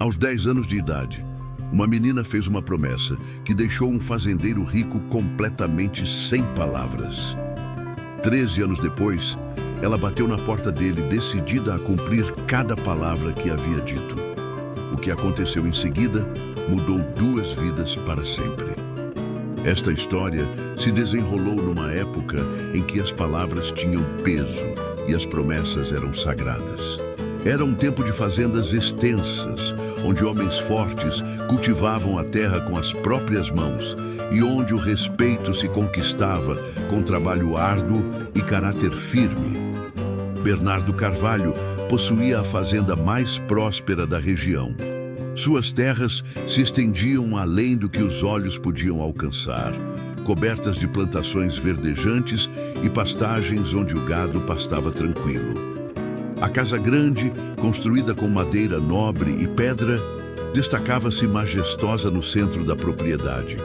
Aos 10 anos de idade, uma menina fez uma promessa que deixou um fazendeiro rico completamente sem palavras. 13 anos depois, ela bateu na porta dele, decidida a cumprir cada palavra que havia dito. O que aconteceu em seguida mudou 2 vidas para sempre. Esta história se desenrolou numa época em que as palavras tinham peso e as promessas eram sagradas. Era um tempo de fazendas extensas, onde homens fortes cultivavam a terra com as próprias mãos e onde o respeito se conquistava com trabalho árduo e caráter firme. Bernardo Carvalho possuía a fazenda mais próspera da região. Suas terras se estendiam além do que os olhos podiam alcançar, cobertas de plantações verdejantes e pastagens onde o gado pastava tranquilo. A casa grande, construída com madeira nobre e pedra, destacava-se majestosa no centro da propriedade.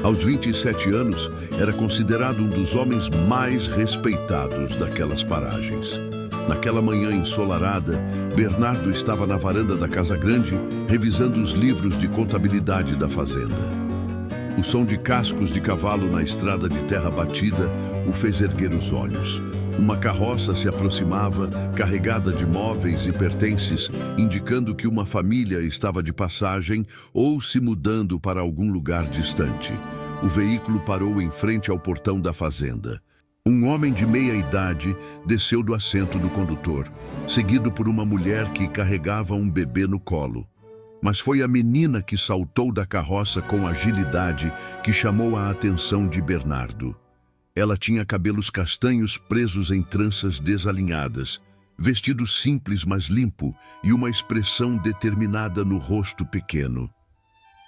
Aos 27 anos, era considerado um dos homens mais respeitados daquelas paragens. Naquela manhã ensolarada, Bernardo estava na varanda da casa grande, revisando os livros de contabilidade da fazenda. O som de cascos de cavalo na estrada de terra batida o fez erguer os olhos. Uma carroça se aproximava, carregada de móveis e pertences, indicando que uma família estava de passagem ou se mudando para algum lugar distante. O veículo parou em frente ao portão da fazenda. Um homem de meia idade desceu do assento do condutor, seguido por uma mulher que carregava um bebê no colo. Mas foi a menina que saltou da carroça com agilidade que chamou a atenção de Bernardo. Ela tinha cabelos castanhos presos em tranças desalinhadas, vestido simples mas limpo e uma expressão determinada no rosto pequeno.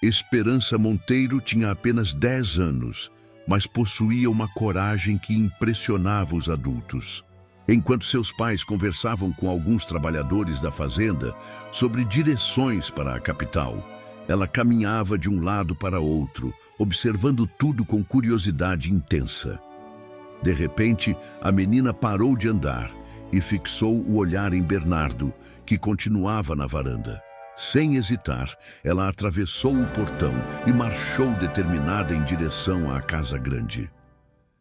Esperança Monteiro tinha apenas 10 anos, mas possuía uma coragem que impressionava os adultos. Enquanto seus pais conversavam com alguns trabalhadores da fazenda sobre direções para a capital, ela caminhava de um lado para outro, observando tudo com curiosidade intensa. De repente, a menina parou de andar e fixou o olhar em Bernardo, que continuava na varanda. Sem hesitar, ela atravessou o portão e marchou determinada em direção à casa grande.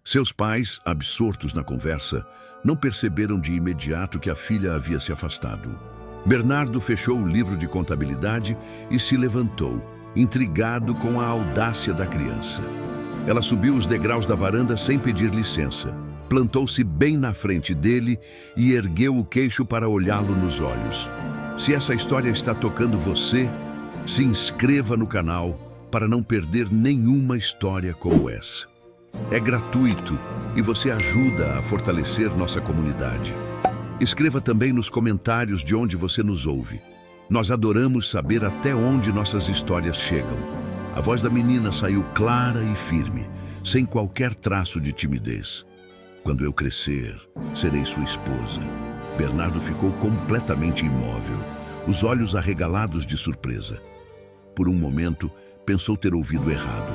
Seus pais, absortos na conversa, não perceberam de imediato que a filha havia se afastado. Bernardo fechou o livro de contabilidade e se levantou, intrigado com a audácia da criança. Ela subiu os degraus da varanda sem pedir licença, plantou-se bem na frente dele e ergueu o queixo para olhá-lo nos olhos. Se essa história está tocando você, se inscreva no canal para não perder nenhuma história como essa. É gratuito e você ajuda a fortalecer nossa comunidade. Escreva também nos comentários de onde você nos ouve. Nós adoramos saber até onde nossas histórias chegam. A voz da menina saiu clara e firme, sem qualquer traço de timidez. Quando eu crescer, serei sua esposa. Bernardo ficou completamente imóvel, os olhos arregalados de surpresa. Por um momento, pensou ter ouvido errado.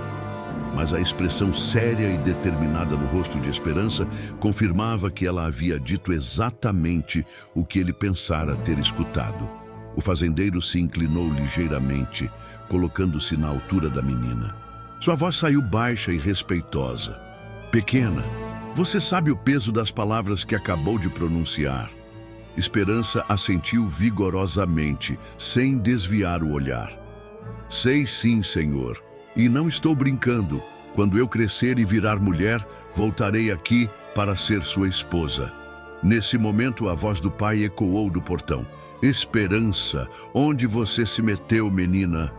Mas a expressão séria e determinada no rosto de Esperança confirmava que ela havia dito exatamente o que ele pensara ter escutado. O fazendeiro se inclinou ligeiramente, colocando-se na altura da menina. Sua voz saiu baixa e respeitosa. Pequena, você sabe o peso das palavras que acabou de pronunciar. Esperança assentiu vigorosamente, sem desviar o olhar. Sei sim, senhor. E não estou brincando. Quando eu crescer e virar mulher, voltarei aqui para ser sua esposa. Nesse momento, a voz do pai ecoou do portão. Esperança, onde você se meteu, menina?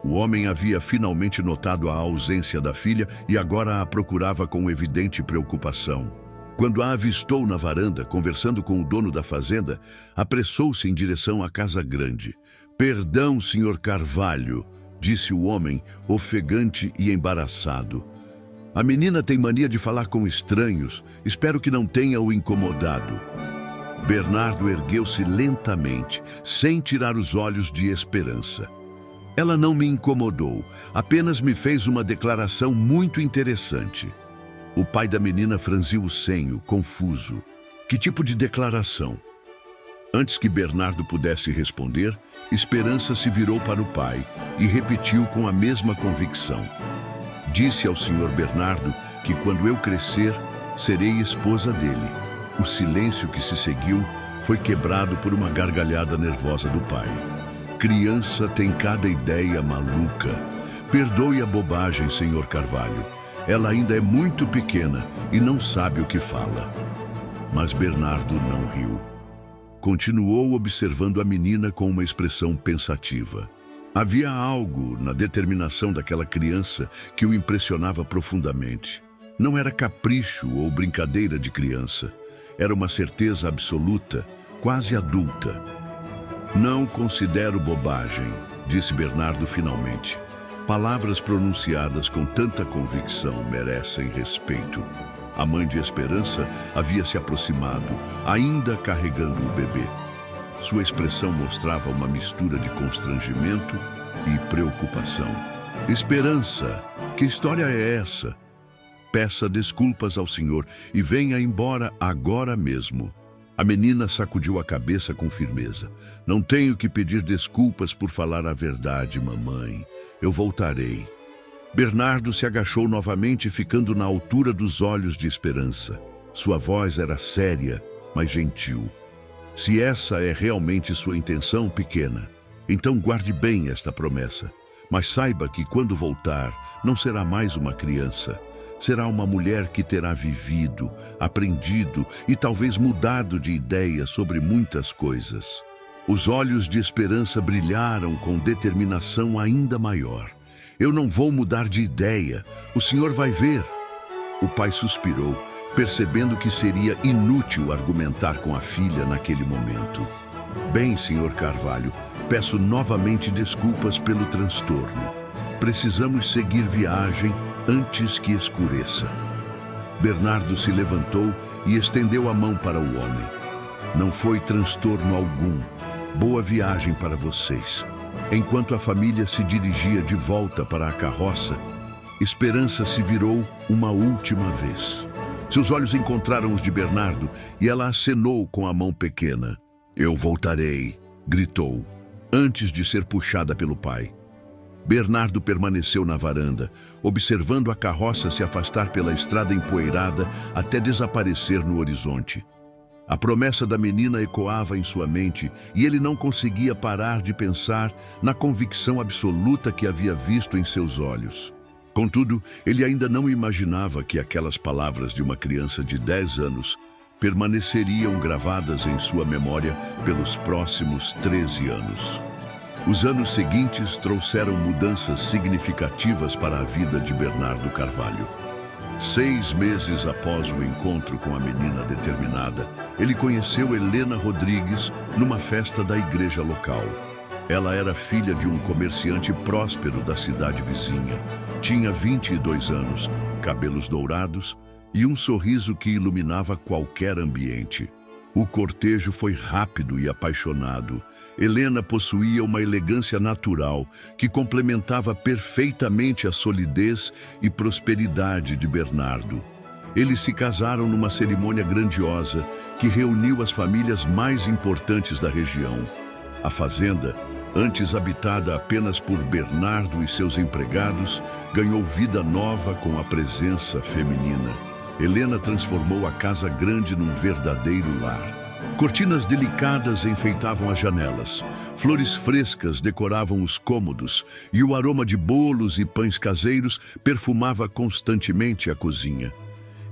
O homem havia finalmente notado a ausência da filha e agora a procurava com evidente preocupação. Quando a avistou na varanda, conversando com o dono da fazenda, apressou-se em direção à casa grande. Perdão, senhor Carvalho, disse o homem, ofegante e embaraçado. A menina tem mania de falar com estranhos. Espero que não tenha o incomodado. Bernardo ergueu-se lentamente, sem tirar os olhos de Esperança. Ela não me incomodou, apenas me fez uma declaração muito interessante. O pai da menina franziu o senho, confuso. Que tipo de declaração? Antes que Bernardo pudesse responder, Esperança se virou para o pai e repetiu com a mesma convicção. Disse ao Sr. Bernardo que quando eu crescer, serei esposa dele. O silêncio que se seguiu foi quebrado por uma gargalhada nervosa do pai. Criança tem cada ideia maluca. Perdoe a bobagem, Sr. Carvalho. Ela ainda é muito pequena e não sabe o que fala. Mas Bernardo não riu. Continuou observando a menina com uma expressão pensativa. Havia algo na determinação daquela criança que o impressionava profundamente. Não era capricho ou brincadeira de criança. Era uma certeza absoluta, quase adulta. Não considero bobagem, disse Bernardo finalmente. Palavras pronunciadas com tanta convicção merecem respeito. A mãe de Esperança havia se aproximado, ainda carregando o bebê. Sua expressão mostrava uma mistura de constrangimento e preocupação. Esperança, que história é essa? Peça desculpas ao senhor e venha embora agora mesmo. A menina sacudiu a cabeça com firmeza. Não tenho que pedir desculpas por falar a verdade, mamãe. Eu voltarei. Bernardo se agachou novamente, ficando na altura dos olhos de Esperança. Sua voz era séria, mas gentil. Se essa é realmente sua intenção, pequena, então guarde bem esta promessa. Mas saiba que quando voltar, não será mais uma criança. Será uma mulher que terá vivido, aprendido e talvez mudado de ideia sobre muitas coisas. Os olhos de Esperança brilharam com determinação ainda maior. Eu não vou mudar de ideia. O senhor vai ver. O pai suspirou, percebendo que seria inútil argumentar com a filha naquele momento. Bem, senhor Carvalho, peço novamente desculpas pelo transtorno. Precisamos seguir viagem antes que escureça. Bernardo se levantou e estendeu a mão para o homem. Não foi transtorno algum. Boa viagem para vocês. Enquanto a família se dirigia de volta para a carroça, Esperança se virou uma última vez. Seus olhos encontraram os de Bernardo e ela acenou com a mão pequena. Eu voltarei, gritou, antes de ser puxada pelo pai. Bernardo permaneceu na varanda, observando a carroça se afastar pela estrada empoeirada até desaparecer no horizonte. A promessa da menina ecoava em sua mente e ele não conseguia parar de pensar na convicção absoluta que havia visto em seus olhos. Contudo, ele ainda não imaginava que aquelas palavras de uma criança de 10 anos permaneceriam gravadas em sua memória pelos próximos 13 anos. Os anos seguintes trouxeram mudanças significativas para a vida de Bernardo Carvalho. 6 meses após o encontro com a menina determinada, ele conheceu Helena Rodrigues numa festa da igreja local. Ela era filha de um comerciante próspero da cidade vizinha. Tinha 22 anos, cabelos dourados e um sorriso que iluminava qualquer ambiente. O cortejo foi rápido e apaixonado. Helena possuía uma elegância natural que complementava perfeitamente a solidez e prosperidade de Bernardo. Eles se casaram numa cerimônia grandiosa que reuniu as famílias mais importantes da região. A fazenda, antes habitada apenas por Bernardo e seus empregados, ganhou vida nova com a presença feminina. Helena transformou a casa grande num verdadeiro lar. Cortinas delicadas enfeitavam as janelas, flores frescas decoravam os cômodos e o aroma de bolos e pães caseiros perfumava constantemente a cozinha.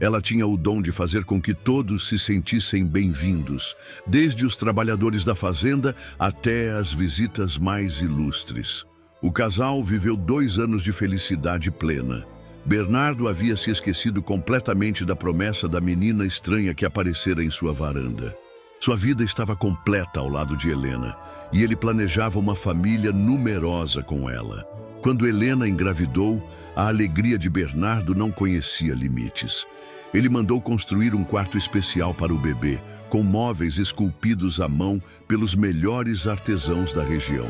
Ela tinha o dom de fazer com que todos se sentissem bem-vindos, desde os trabalhadores da fazenda até as visitas mais ilustres. O casal viveu 2 anos de felicidade plena. Bernardo havia se esquecido completamente da promessa da menina estranha que aparecera em sua varanda. Sua vida estava completa ao lado de Helena, e ele planejava uma família numerosa com ela. Quando Helena engravidou, a alegria de Bernardo não conhecia limites. Ele mandou construir um quarto especial para o bebê, com móveis esculpidos à mão pelos melhores artesãos da região.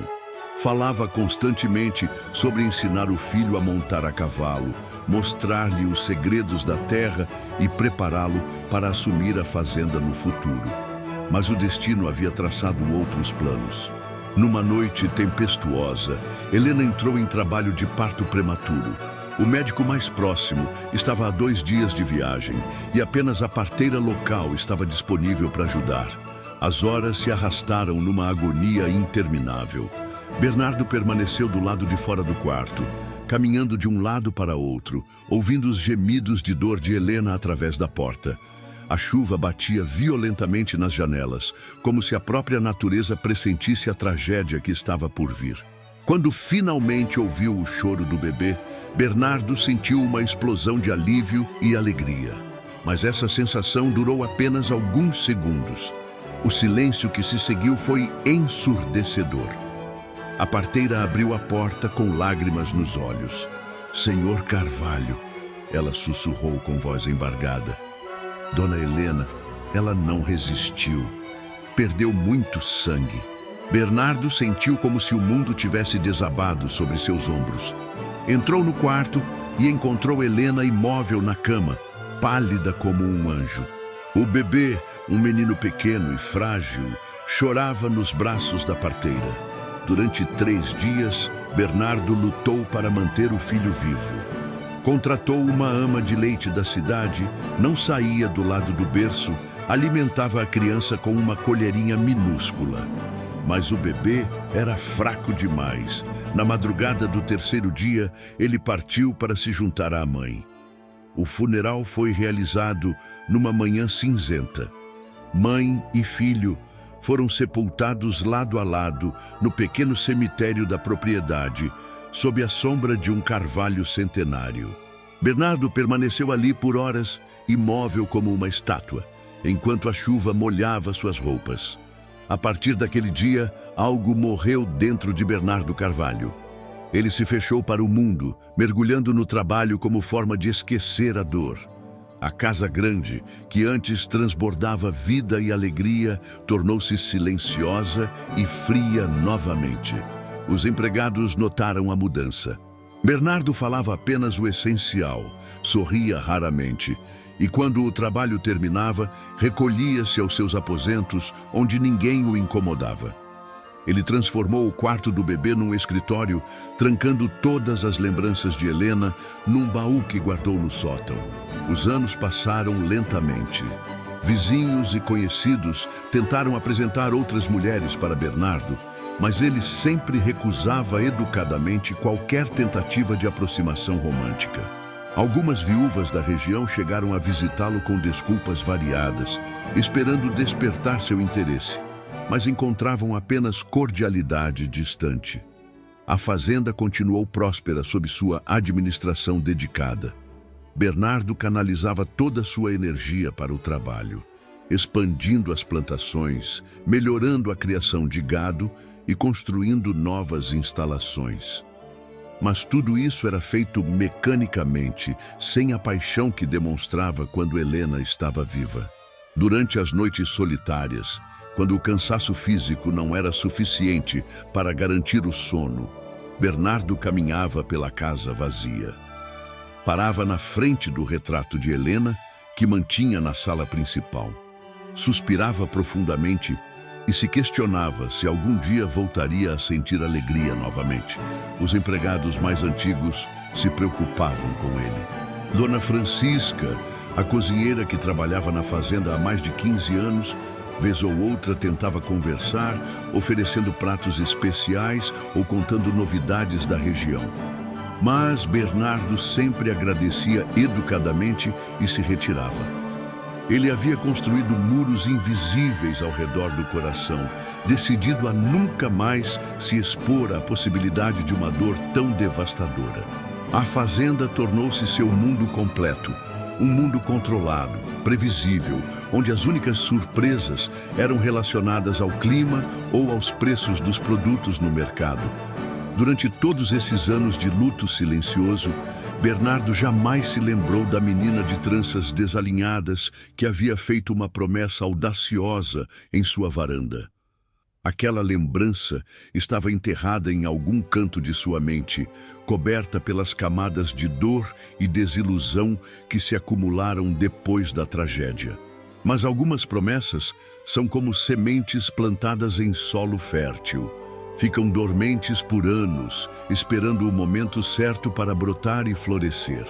Falava constantemente sobre ensinar o filho a montar a cavalo, mostrar-lhe os segredos da terra e prepará-lo para assumir a fazenda no futuro. Mas o destino havia traçado outros planos. Numa noite tempestuosa, Helena entrou em trabalho de parto prematuro. O médico mais próximo estava a 2 dias de viagem e apenas a parteira local estava disponível para ajudar. As horas se arrastaram numa agonia interminável. Bernardo permaneceu do lado de fora do quarto, caminhando de um lado para outro, ouvindo os gemidos de dor de Helena através da porta. A chuva batia violentamente nas janelas, como se a própria natureza pressentisse a tragédia que estava por vir. Quando finalmente ouviu o choro do bebê, Bernardo sentiu uma explosão de alívio e alegria. Mas essa sensação durou apenas alguns segundos. O silêncio que se seguiu foi ensurdecedor. A parteira abriu a porta com lágrimas nos olhos. "Senhor Carvalho", ela sussurrou com voz embargada. Dona Helena, ela não resistiu. Perdeu muito sangue. Bernardo sentiu como se o mundo tivesse desabado sobre seus ombros. Entrou no quarto e encontrou Helena imóvel na cama, pálida como um anjo. O bebê, um menino pequeno e frágil, chorava nos braços da parteira. Durante 3 dias, Bernardo lutou para manter o filho vivo. Contratou uma ama de leite da cidade, não saía do lado do berço, alimentava a criança com uma colherinha minúscula. Mas o bebê era fraco demais. Na madrugada do 3º dia, ele partiu para se juntar à mãe. O funeral foi realizado numa manhã cinzenta. Mãe e filho foram sepultados lado a lado no pequeno cemitério da propriedade, sob a sombra de um carvalho centenário. Bernardo permaneceu ali por horas, imóvel como uma estátua, enquanto a chuva molhava suas roupas. A partir daquele dia, algo morreu dentro de Bernardo Carvalho. Ele se fechou para o mundo, mergulhando no trabalho como forma de esquecer a dor. A casa grande, que antes transbordava vida e alegria, tornou-se silenciosa e fria novamente. Os empregados notaram a mudança. Bernardo falava apenas o essencial, sorria raramente, e quando o trabalho terminava, recolhia-se aos seus aposentos, onde ninguém o incomodava. Ele transformou o quarto do bebê num escritório, trancando todas as lembranças de Helena num baú que guardou no sótão. Os anos passaram lentamente. Vizinhos e conhecidos tentaram apresentar outras mulheres para Bernardo, mas ele sempre recusava educadamente qualquer tentativa de aproximação romântica. Algumas viúvas da região chegaram a visitá-lo com desculpas variadas, esperando despertar seu interesse, mas encontravam apenas cordialidade distante. A fazenda continuou próspera sob sua administração dedicada. Bernardo canalizava toda sua energia para o trabalho, expandindo as plantações, melhorando a criação de gado e construindo novas instalações. Mas tudo isso era feito mecanicamente, sem a paixão que demonstrava quando Helena estava viva. Durante as noites solitárias, quando o cansaço físico não era suficiente para garantir o sono, Bernardo caminhava pela casa vazia. Parava na frente do retrato de Helena, que mantinha na sala principal. Suspirava profundamente e se questionava se algum dia voltaria a sentir alegria novamente. Os empregados mais antigos se preocupavam com ele. Dona Francisca, a cozinheira que trabalhava na fazenda há mais de 15 anos, vez ou outra tentava conversar, oferecendo pratos especiais ou contando novidades da região. Mas Bernardo sempre agradecia educadamente e se retirava. Ele havia construído muros invisíveis ao redor do coração, decidido a nunca mais se expor à possibilidade de uma dor tão devastadora. A fazenda tornou-se seu mundo completo, um mundo controlado, previsível, onde as únicas surpresas eram relacionadas ao clima ou aos preços dos produtos no mercado. Durante todos esses anos de luto silencioso, Bernardo jamais se lembrou da menina de tranças desalinhadas que havia feito uma promessa audaciosa em sua varanda. Aquela lembrança estava enterrada em algum canto de sua mente, coberta pelas camadas de dor e desilusão que se acumularam depois da tragédia. Mas algumas promessas são como sementes plantadas em solo fértil. Ficam dormentes por anos, esperando o momento certo para brotar e florescer.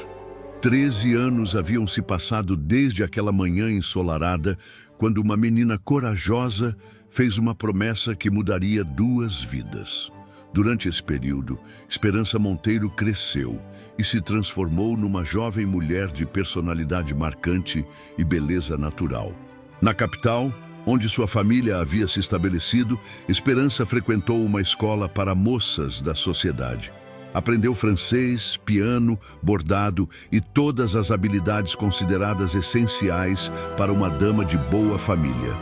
13 anos haviam se passado desde aquela manhã ensolarada, quando uma menina corajosa fez uma promessa que mudaria 2 vidas. Durante esse período, Esperança Monteiro cresceu e se transformou numa jovem mulher de personalidade marcante e beleza natural. Na capital, onde sua família havia se estabelecido, Esperança frequentou uma escola para moças da sociedade. Aprendeu francês, piano, bordado e todas as habilidades consideradas essenciais para uma dama de boa família.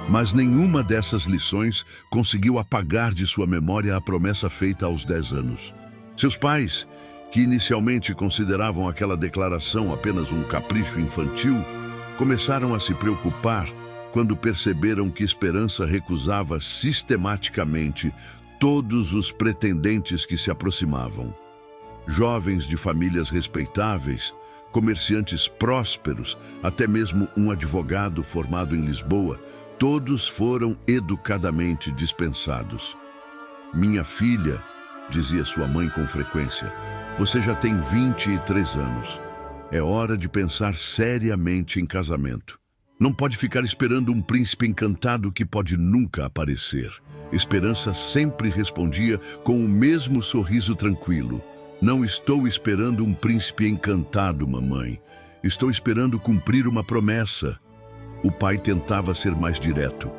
Mas nenhuma dessas lições conseguiu apagar de sua memória a promessa feita aos 10 anos. Seus pais, que inicialmente consideravam aquela declaração apenas um capricho infantil, começaram a se preocupar quando perceberam que Esperança recusava sistematicamente todos os pretendentes que se aproximavam. Jovens de famílias respeitáveis, comerciantes prósperos, até mesmo um advogado formado em Lisboa, todos foram educadamente dispensados. "Minha filha", dizia sua mãe com frequência, "você já tem 23 anos. É hora de pensar seriamente em casamento. Não pode ficar esperando um príncipe encantado que pode nunca aparecer." Esperança sempre respondia com o mesmo sorriso tranquilo: "Não estou esperando um príncipe encantado, mamãe. Estou esperando cumprir uma promessa." O pai tentava ser mais direto.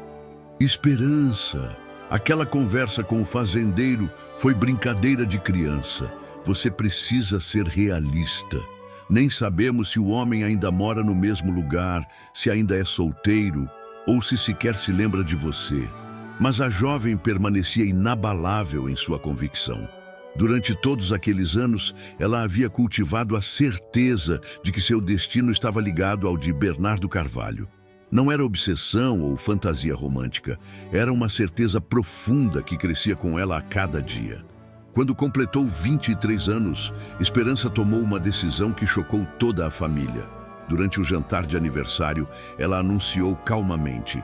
"Esperança, aquela conversa com o fazendeiro foi brincadeira de criança. Você precisa ser realista. Nem sabemos se o homem ainda mora no mesmo lugar, se ainda é solteiro ou se sequer se lembra de você." Mas a jovem permanecia inabalável em sua convicção. Durante todos aqueles anos, ela havia cultivado a certeza de que seu destino estava ligado ao de Bernardo Carvalho. Não era obsessão ou fantasia romântica, era uma certeza profunda que crescia com ela a cada dia. Quando completou 23 anos, Esperança tomou uma decisão que chocou toda a família. Durante o jantar de aniversário, ela anunciou calmamente: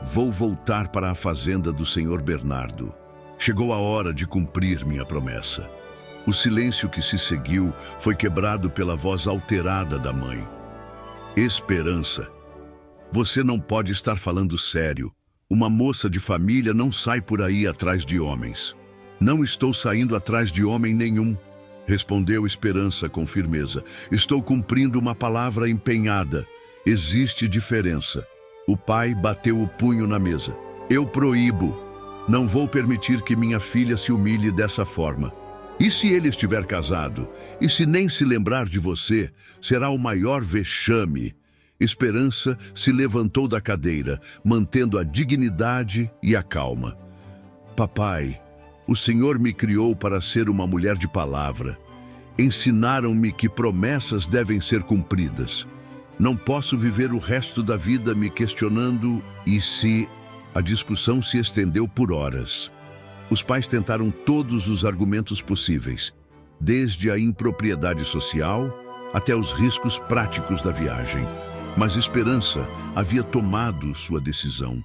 "Vou voltar para a fazenda do Sr. Bernardo. Chegou a hora de cumprir minha promessa." O silêncio que se seguiu foi quebrado pela voz alterada da mãe. "Esperança, você não pode estar falando sério. Uma moça de família não sai por aí atrás de homens." "Não estou saindo atrás de homem nenhum", respondeu Esperança com firmeza. "Estou cumprindo uma palavra empenhada. Existe diferença." O pai bateu o punho na mesa. "Eu proíbo. Não vou permitir que minha filha se humilhe dessa forma. E se ele estiver casado? E se nem se lembrar de você? Será o maior vexame." Esperança se levantou da cadeira, mantendo a dignidade e a calma. "Papai, o Senhor me criou para ser uma mulher de palavra. Ensinaram-me que promessas devem ser cumpridas. Não posso viver o resto da vida me questionando e se..." A discussão se estendeu por horas. Os pais tentaram todos os argumentos possíveis, desde a impropriedade social até os riscos práticos da viagem. Mas Esperança havia tomado sua decisão.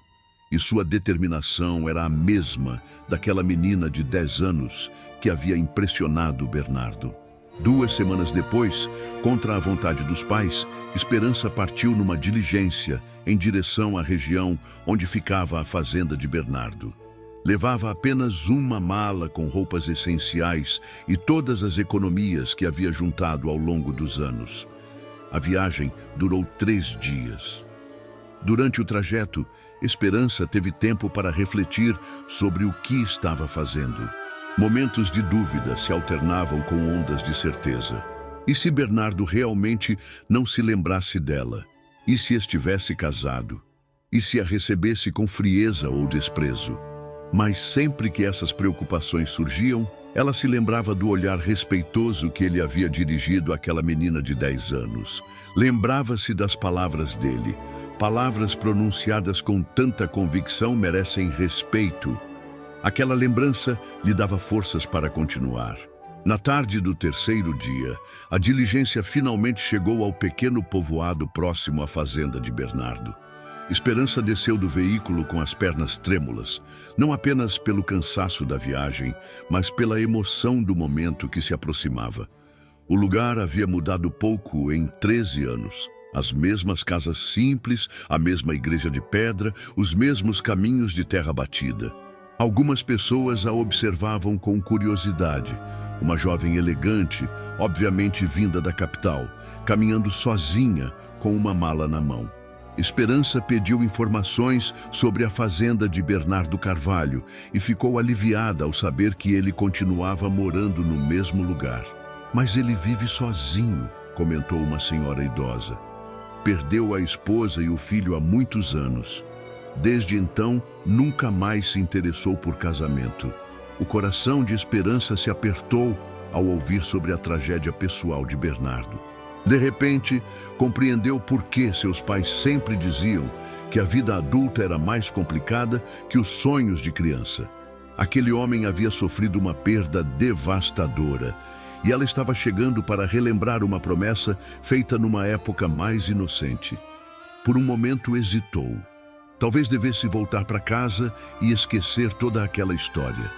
E sua determinação era a mesma daquela menina de 10 anos que havia impressionado Bernardo. 2 semanas depois, contra a vontade dos pais, Esperança partiu numa diligência em direção à região onde ficava a fazenda de Bernardo. Levava apenas uma mala com roupas essenciais e todas as economias que havia juntado ao longo dos anos. A viagem durou 3 dias. Durante o trajeto, Esperança teve tempo para refletir sobre o que estava fazendo. Momentos de dúvida se alternavam com ondas de certeza. E se Bernardo realmente não se lembrasse dela? E se estivesse casado? E se a recebesse com frieza ou desprezo? Mas sempre que essas preocupações surgiam, ela se lembrava do olhar respeitoso que ele havia dirigido àquela menina de 10 anos. Lembrava-se das palavras dele. Palavras pronunciadas com tanta convicção merecem respeito. Aquela lembrança lhe dava forças para continuar. Na tarde do 3º dia, a diligência finalmente chegou ao pequeno povoado próximo à fazenda de Bernardo. Esperança desceu do veículo com as pernas trêmulas, não apenas pelo cansaço da viagem, mas pela emoção do momento que se aproximava. O lugar havia mudado pouco em 13 anos. As mesmas casas simples, a mesma igreja de pedra, os mesmos caminhos de terra batida. Algumas pessoas a observavam com curiosidade. Uma jovem elegante, obviamente vinda da capital, caminhando sozinha com uma mala na mão. Esperança pediu informações sobre a fazenda de Bernardo Carvalho e ficou aliviada ao saber que ele continuava morando no mesmo lugar. Mas ele vive sozinho, comentou uma senhora idosa. Perdeu a esposa e o filho há muitos anos. Desde então, nunca mais se interessou por casamento. O coração de Esperança se apertou ao ouvir sobre a tragédia pessoal de Bernardo. De repente, compreendeu por que seus pais sempre diziam que a vida adulta era mais complicada que os sonhos de criança. Aquele homem havia sofrido uma perda devastadora e ela estava chegando para relembrar uma promessa feita numa época mais inocente. Por um momento hesitou. Talvez devesse voltar para casa e esquecer toda aquela história.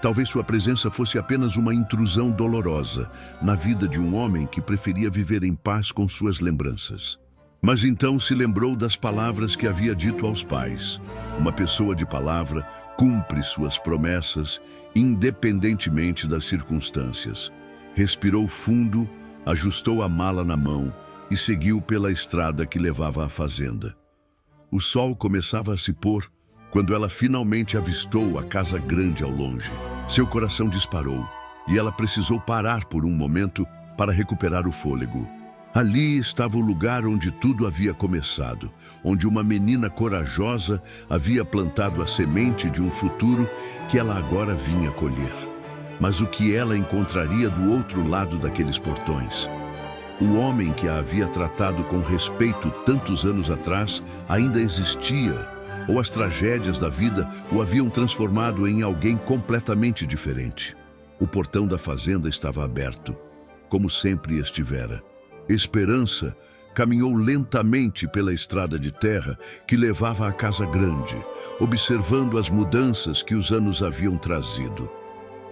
Talvez sua presença fosse apenas uma intrusão dolorosa na vida de um homem que preferia viver em paz com suas lembranças. Mas então se lembrou das palavras que havia dito aos pais. Uma pessoa de palavra cumpre suas promessas, independentemente das circunstâncias. Respirou fundo, ajustou a mala na mão e seguiu pela estrada que levava à fazenda. O sol começava a se pôr quando ela finalmente avistou a casa grande ao longe. Seu coração disparou e ela precisou parar por um momento para recuperar o fôlego. Ali estava o lugar onde tudo havia começado, onde uma menina corajosa havia plantado a semente de um futuro que ela agora vinha colher. Mas o que ela encontraria do outro lado daqueles portões? O homem que a havia tratado com respeito tantos anos atrás ainda existia, ou as tragédias da vida o haviam transformado em alguém completamente diferente. O portão da fazenda estava aberto, como sempre estivera. Esperança caminhou lentamente pela estrada de terra que levava à casa grande, observando as mudanças que os anos haviam trazido.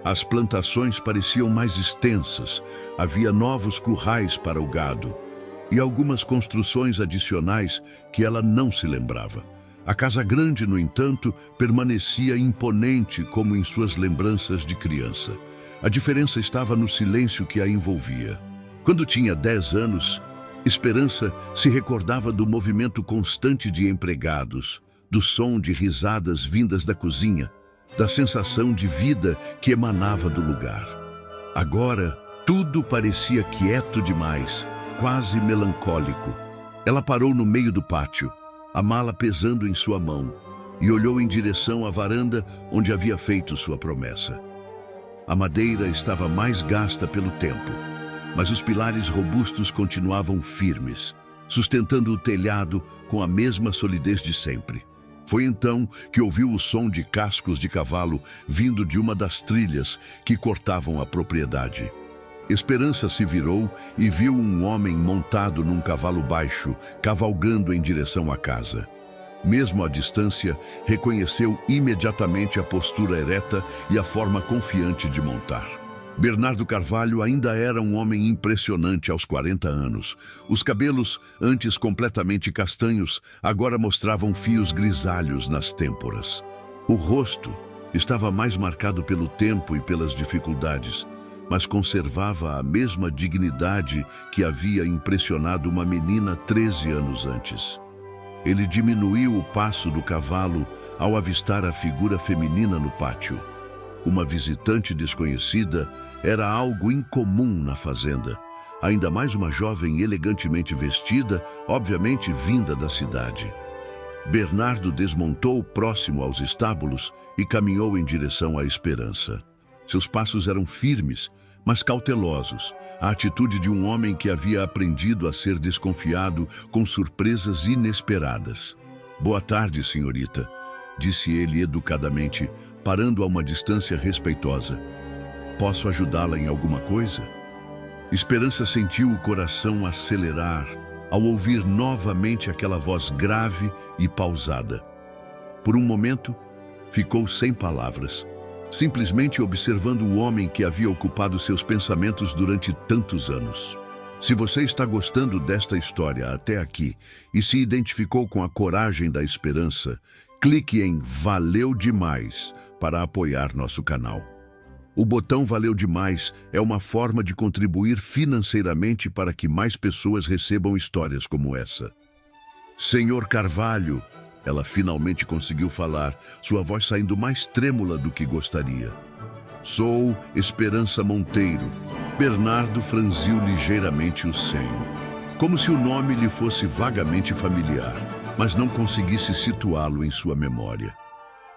As plantações pareciam mais extensas, havia novos currais para o gado e algumas construções adicionais que ela não se lembrava. A casa grande, no entanto, permanecia imponente como em suas lembranças de criança. A diferença estava no silêncio que a envolvia. Quando tinha 10 anos, Esperança se recordava do movimento constante de empregados, do som de risadas vindas da cozinha, da sensação de vida que emanava do lugar. Agora, tudo parecia quieto demais, quase melancólico. Ela parou no meio do pátio, a mala pesando em sua mão, e olhou em direção à varanda onde havia feito sua promessa. A madeira estava mais gasta pelo tempo, mas os pilares robustos continuavam firmes, sustentando o telhado com a mesma solidez de sempre. Foi então que ouviu o som de cascos de cavalo vindo de uma das trilhas que cortavam a propriedade. Esperança se virou e viu um homem montado num cavalo baixo, cavalgando em direção à casa. Mesmo à distância, reconheceu imediatamente a postura ereta e a forma confiante de montar. Bernardo Carvalho ainda era um homem impressionante aos 40 anos. Os cabelos, antes completamente castanhos, agora mostravam fios grisalhos nas têmporas. O rosto estava mais marcado pelo tempo e pelas dificuldades, mas conservava a mesma dignidade que havia impressionado uma menina 13 anos antes. Ele diminuiu o passo do cavalo ao avistar a figura feminina no pátio. Uma visitante desconhecida era algo incomum na fazenda, ainda mais uma jovem elegantemente vestida, obviamente vinda da cidade. Bernardo desmontou próximo aos estábulos e caminhou em direção à Esperança. Seus passos eram firmes, mas cautelosos, a atitude de um homem que havia aprendido a ser desconfiado com surpresas inesperadas. "Boa tarde, senhorita", disse ele educadamente, parando a uma distância respeitosa. "Posso ajudá-la em alguma coisa?" Esperança sentiu o coração acelerar ao ouvir novamente aquela voz grave e pausada. Por um momento, ficou sem palavras, simplesmente observando o homem que havia ocupado seus pensamentos durante tantos anos. Se você está gostando desta história até aqui e se identificou com a coragem da esperança, clique em Valeu Demais para apoiar nosso canal. O botão Valeu Demais é uma forma de contribuir financeiramente para que mais pessoas recebam histórias como essa. Senhor Carvalho, ela finalmente conseguiu falar, sua voz saindo mais trêmula do que gostaria. Sou Esperança Monteiro. Bernardo franziu ligeiramente o senho, como se o nome lhe fosse vagamente familiar, mas não conseguisse situá-lo em sua memória.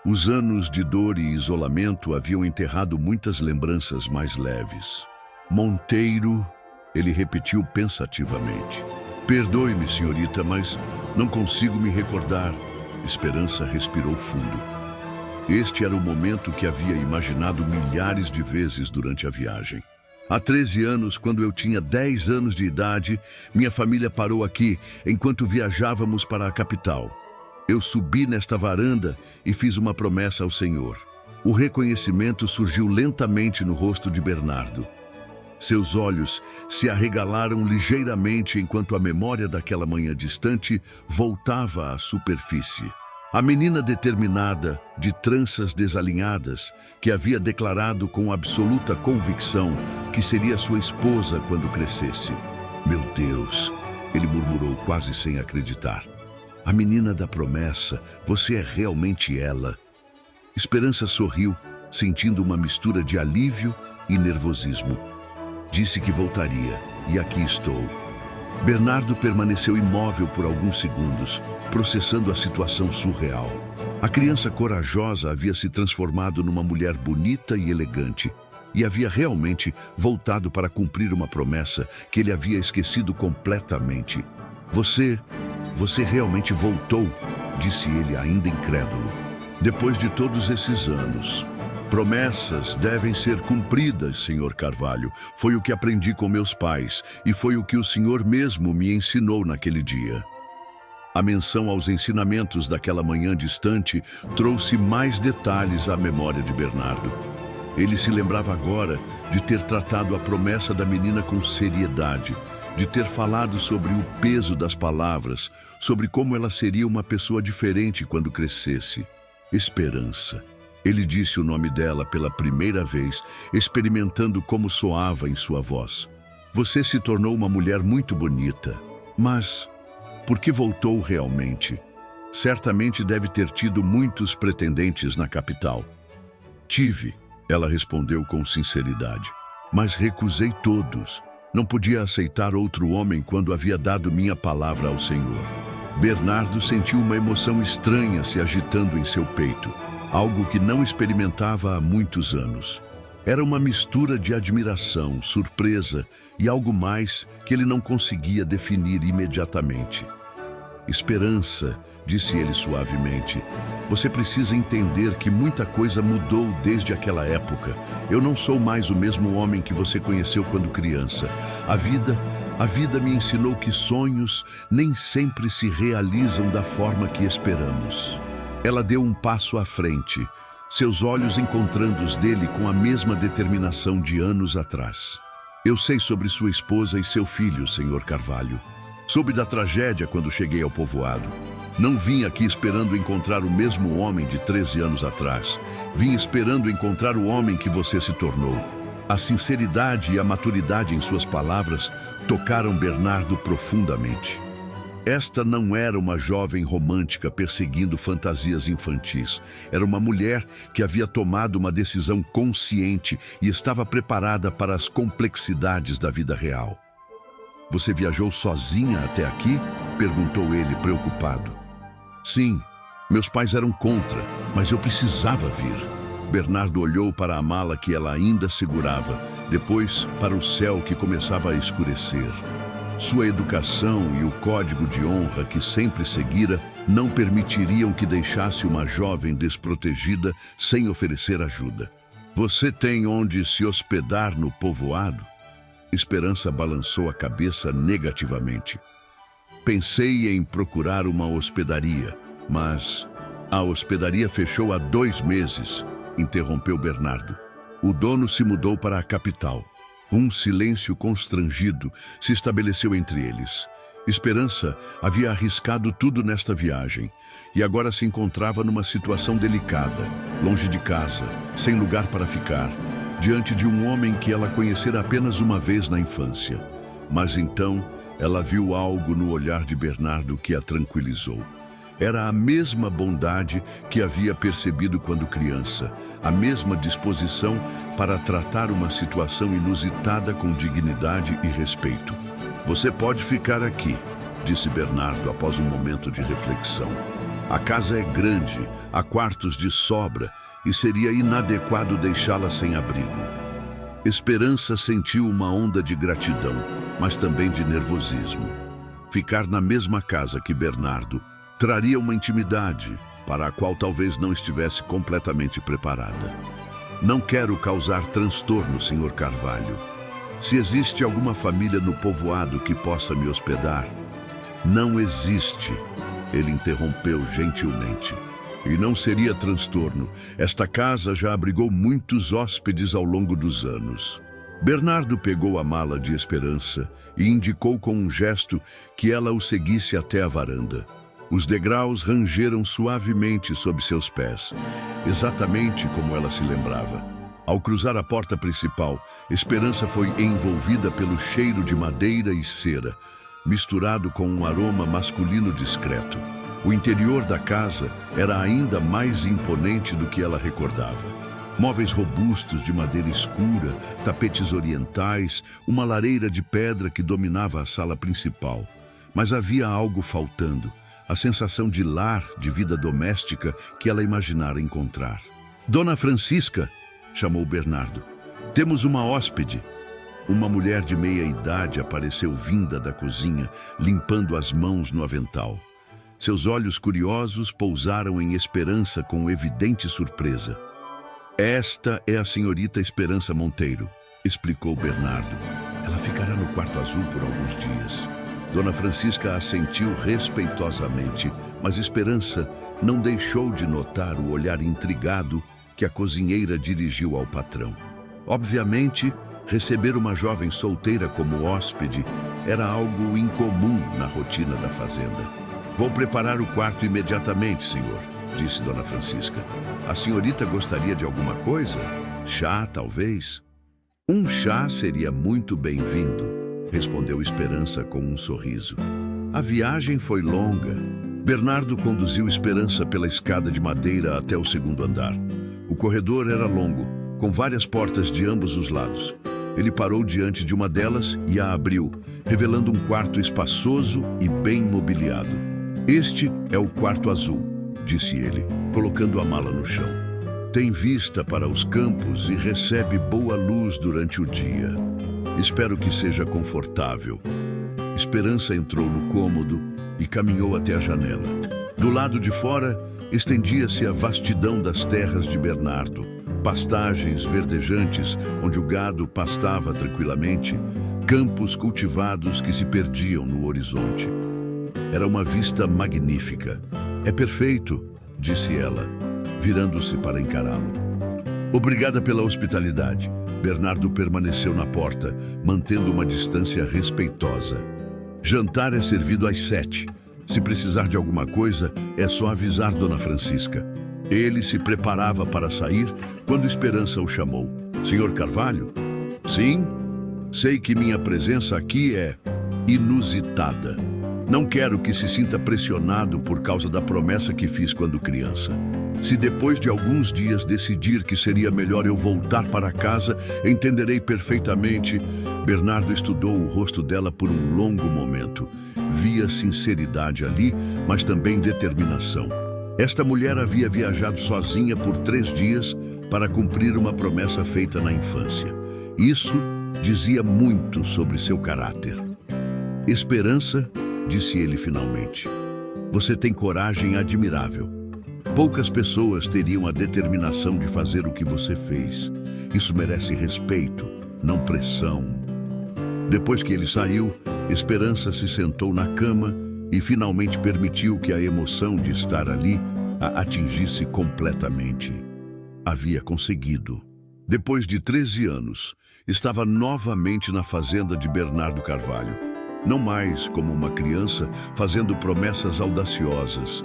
Os anos de dor e isolamento haviam enterrado muitas lembranças mais leves. Monteiro, ele repetiu pensativamente. Perdoe-me, senhorita, mas não consigo me recordar. Esperança respirou fundo. Este era o momento que havia imaginado milhares de vezes durante a viagem. Há 13 anos, quando eu tinha 10 anos de idade, minha família parou aqui enquanto viajávamos para a capital. Eu subi nesta varanda e fiz uma promessa ao Senhor. O reconhecimento surgiu lentamente no rosto de Bernardo. Seus olhos se arregalaram ligeiramente enquanto a memória daquela manhã distante voltava à superfície. A menina determinada, de tranças desalinhadas, que havia declarado com absoluta convicção que seria sua esposa quando crescesse. Meu Deus, ele murmurou quase sem acreditar. A menina da promessa, você é realmente ela. Esperança sorriu, sentindo uma mistura de alívio e nervosismo. Disse que voltaria, e aqui estou. Bernardo permaneceu imóvel por alguns segundos, processando a situação surreal. A criança corajosa havia se transformado numa mulher bonita e elegante, e havia realmente voltado para cumprir uma promessa que ele havia esquecido completamente. Você realmente voltou, disse ele ainda incrédulo. Depois de todos esses anos. Promessas devem ser cumpridas, Sr. Carvalho. Foi o que aprendi com meus pais e foi o que o senhor mesmo me ensinou naquele dia. A menção aos ensinamentos daquela manhã distante trouxe mais detalhes à memória de Bernardo. Ele se lembrava agora de ter tratado a promessa da menina com seriedade, de ter falado sobre o peso das palavras, sobre como ela seria uma pessoa diferente quando crescesse. Esperança. Ele disse o nome dela pela primeira vez, experimentando como soava em sua voz. Você se tornou uma mulher muito bonita, mas por que voltou realmente? Certamente deve ter tido muitos pretendentes na capital. Tive, ela respondeu com sinceridade, mas recusei todos. Não podia aceitar outro homem quando havia dado minha palavra ao Senhor. Bernardo sentiu uma emoção estranha se agitando em seu peito, algo que não experimentava há muitos anos. Era uma mistura de admiração, surpresa e algo mais que ele não conseguia definir imediatamente. Esperança, disse ele suavemente, você precisa entender que muita coisa mudou desde aquela época. Eu não sou mais o mesmo homem que você conheceu quando criança. A vida me ensinou que sonhos nem sempre se realizam da forma que esperamos. Ela deu um passo à frente, seus olhos encontrando os dele com a mesma determinação de anos atrás. Eu sei sobre sua esposa e seu filho, Sr. Carvalho. Soube da tragédia quando cheguei ao povoado. Não vim aqui esperando encontrar o mesmo homem de 13 anos atrás. Vim esperando encontrar o homem que você se tornou. A sinceridade e a maturidade em suas palavras tocaram Bernardo profundamente. Esta não era uma jovem romântica perseguindo fantasias infantis. Era uma mulher que havia tomado uma decisão consciente e estava preparada para as complexidades da vida real. Você viajou sozinha até aqui? Perguntou ele, preocupado. Sim, meus pais eram contra, mas eu precisava vir. Bernardo olhou para a mala que ela ainda segurava, depois para o céu que começava a escurecer. Sua educação e o código de honra que sempre seguira não permitiriam que deixasse uma jovem desprotegida sem oferecer ajuda. Você tem onde se hospedar no povoado? Esperança balançou a cabeça negativamente. Pensei em procurar uma hospedaria, mas a hospedaria fechou há 2 meses, interrompeu Bernardo. O dono se mudou para a capital. Um silêncio constrangido se estabeleceu entre eles. Esperança havia arriscado tudo nesta viagem e agora se encontrava numa situação delicada, longe de casa, sem lugar para ficar, diante de um homem que ela conhecera apenas uma vez na infância. Mas então ela viu algo no olhar de Bernardo que a tranquilizou. Era a mesma bondade que havia percebido quando criança, a mesma disposição para tratar uma situação inusitada com dignidade e respeito. Você pode ficar aqui, disse Bernardo após um momento de reflexão. A casa é grande, há quartos de sobra e seria inadequado deixá-la sem abrigo. Esperança sentiu uma onda de gratidão, mas também de nervosismo. Ficar na mesma casa que Bernardo traria uma intimidade para a qual talvez não estivesse completamente preparada. Não quero causar transtorno, Sr. Carvalho. Se existe alguma família no povoado que possa me hospedar... Não existe, ele interrompeu gentilmente. E não seria transtorno. Esta casa já abrigou muitos hóspedes ao longo dos anos. Bernardo pegou a mala de Esperança e indicou com um gesto que ela o seguisse até a varanda. Os degraus rangeram suavemente sob seus pés, exatamente como ela se lembrava. Ao cruzar a porta principal, Esperança foi envolvida pelo cheiro de madeira e cera, misturado com um aroma masculino discreto. O interior da casa era ainda mais imponente do que ela recordava. Móveis robustos de madeira escura, tapetes orientais, uma lareira de pedra que dominava a sala principal. Mas havia algo faltando, a sensação de lar, de vida doméstica que ela imaginara encontrar. Dona Francisca, chamou Bernardo. Temos uma hóspede. Uma mulher de meia idade apareceu vinda da cozinha, limpando as mãos no avental. Seus olhos curiosos pousaram em Esperança com evidente surpresa. Esta é a senhorita Esperança Monteiro, explicou Bernardo. Ela ficará no quarto azul por alguns dias. Dona Francisca assentiu respeitosamente, mas Esperança não deixou de notar o olhar intrigado que a cozinheira dirigiu ao patrão. Obviamente, receber uma jovem solteira como hóspede era algo incomum na rotina da fazenda. Vou preparar o quarto imediatamente, senhor, disse Dona Francisca. A senhorita gostaria de alguma coisa? Chá, talvez? Um chá seria muito bem-vindo, respondeu Esperança com um sorriso. A viagem foi longa. Bernardo conduziu Esperança pela escada de madeira até o 2º andar. O corredor era longo, com várias portas de ambos os lados. Ele parou diante de uma delas e a abriu, revelando um quarto espaçoso e bem mobiliado. Este é o quarto azul, disse ele, colocando a mala no chão. Tem vista para os campos e recebe boa luz durante o dia. Espero que seja confortável. Esperança entrou no cômodo e caminhou até a janela. Do lado de fora, estendia-se a vastidão das terras de Bernardo. Pastagens verdejantes, onde o gado pastava tranquilamente, campos cultivados que se perdiam no horizonte. Era uma vista magnífica. É perfeito, disse ela, virando-se para encará-lo. Obrigada pela hospitalidade. Bernardo permaneceu na porta, mantendo uma distância respeitosa. Jantar é servido às 7. Se precisar de alguma coisa, é só avisar Dona Francisca. Ele se preparava para sair quando Esperança o chamou. Senhor Carvalho? Sim? Sei que minha presença aqui é inusitada. Não quero que se sinta pressionado por causa da promessa que fiz quando criança. Se depois de alguns dias decidir que seria melhor eu voltar para casa, entenderei perfeitamente. Bernardo estudou o rosto dela por um longo momento. Via sinceridade ali, mas também determinação. Esta mulher havia viajado sozinha por 3 dias para cumprir uma promessa feita na infância. Isso dizia muito sobre seu caráter. Esperança, disse ele finalmente. Você tem coragem admirável. Poucas pessoas teriam a determinação de fazer o que você fez. Isso merece respeito, não pressão. Depois que ele saiu, Esperança se sentou na cama e finalmente permitiu que a emoção de estar ali a atingisse completamente. Havia conseguido. Depois de 13 anos, estava novamente na fazenda de Bernardo Carvalho. Não mais como uma criança fazendo promessas audaciosas,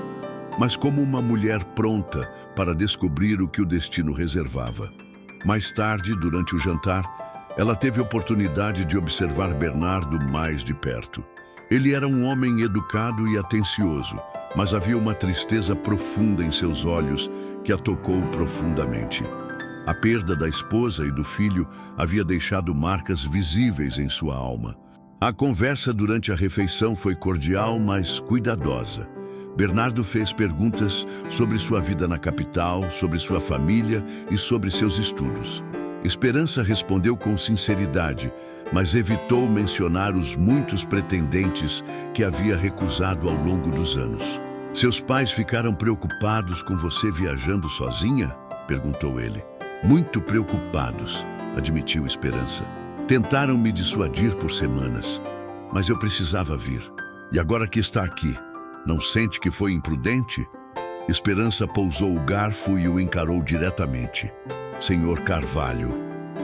mas como uma mulher pronta para descobrir o que o destino reservava. Mais tarde, durante o jantar, ela teve a oportunidade de observar Bernardo mais de perto. Ele era um homem educado e atencioso, mas havia uma tristeza profunda em seus olhos que a tocou profundamente. A perda da esposa e do filho havia deixado marcas visíveis em sua alma. A conversa durante a refeição foi cordial, mas cuidadosa. Bernardo fez perguntas sobre sua vida na capital, sobre sua família e sobre seus estudos. Esperança respondeu com sinceridade, mas evitou mencionar os muitos pretendentes que havia recusado ao longo dos anos. Seus pais ficaram preocupados com você viajando sozinha? Perguntou ele. Muito preocupados, admitiu Esperança. Tentaram me dissuadir por semanas, mas eu precisava vir. E agora que está aqui, não sente que foi imprudente? Esperança pousou o garfo e o encarou diretamente. Senhor Carvalho,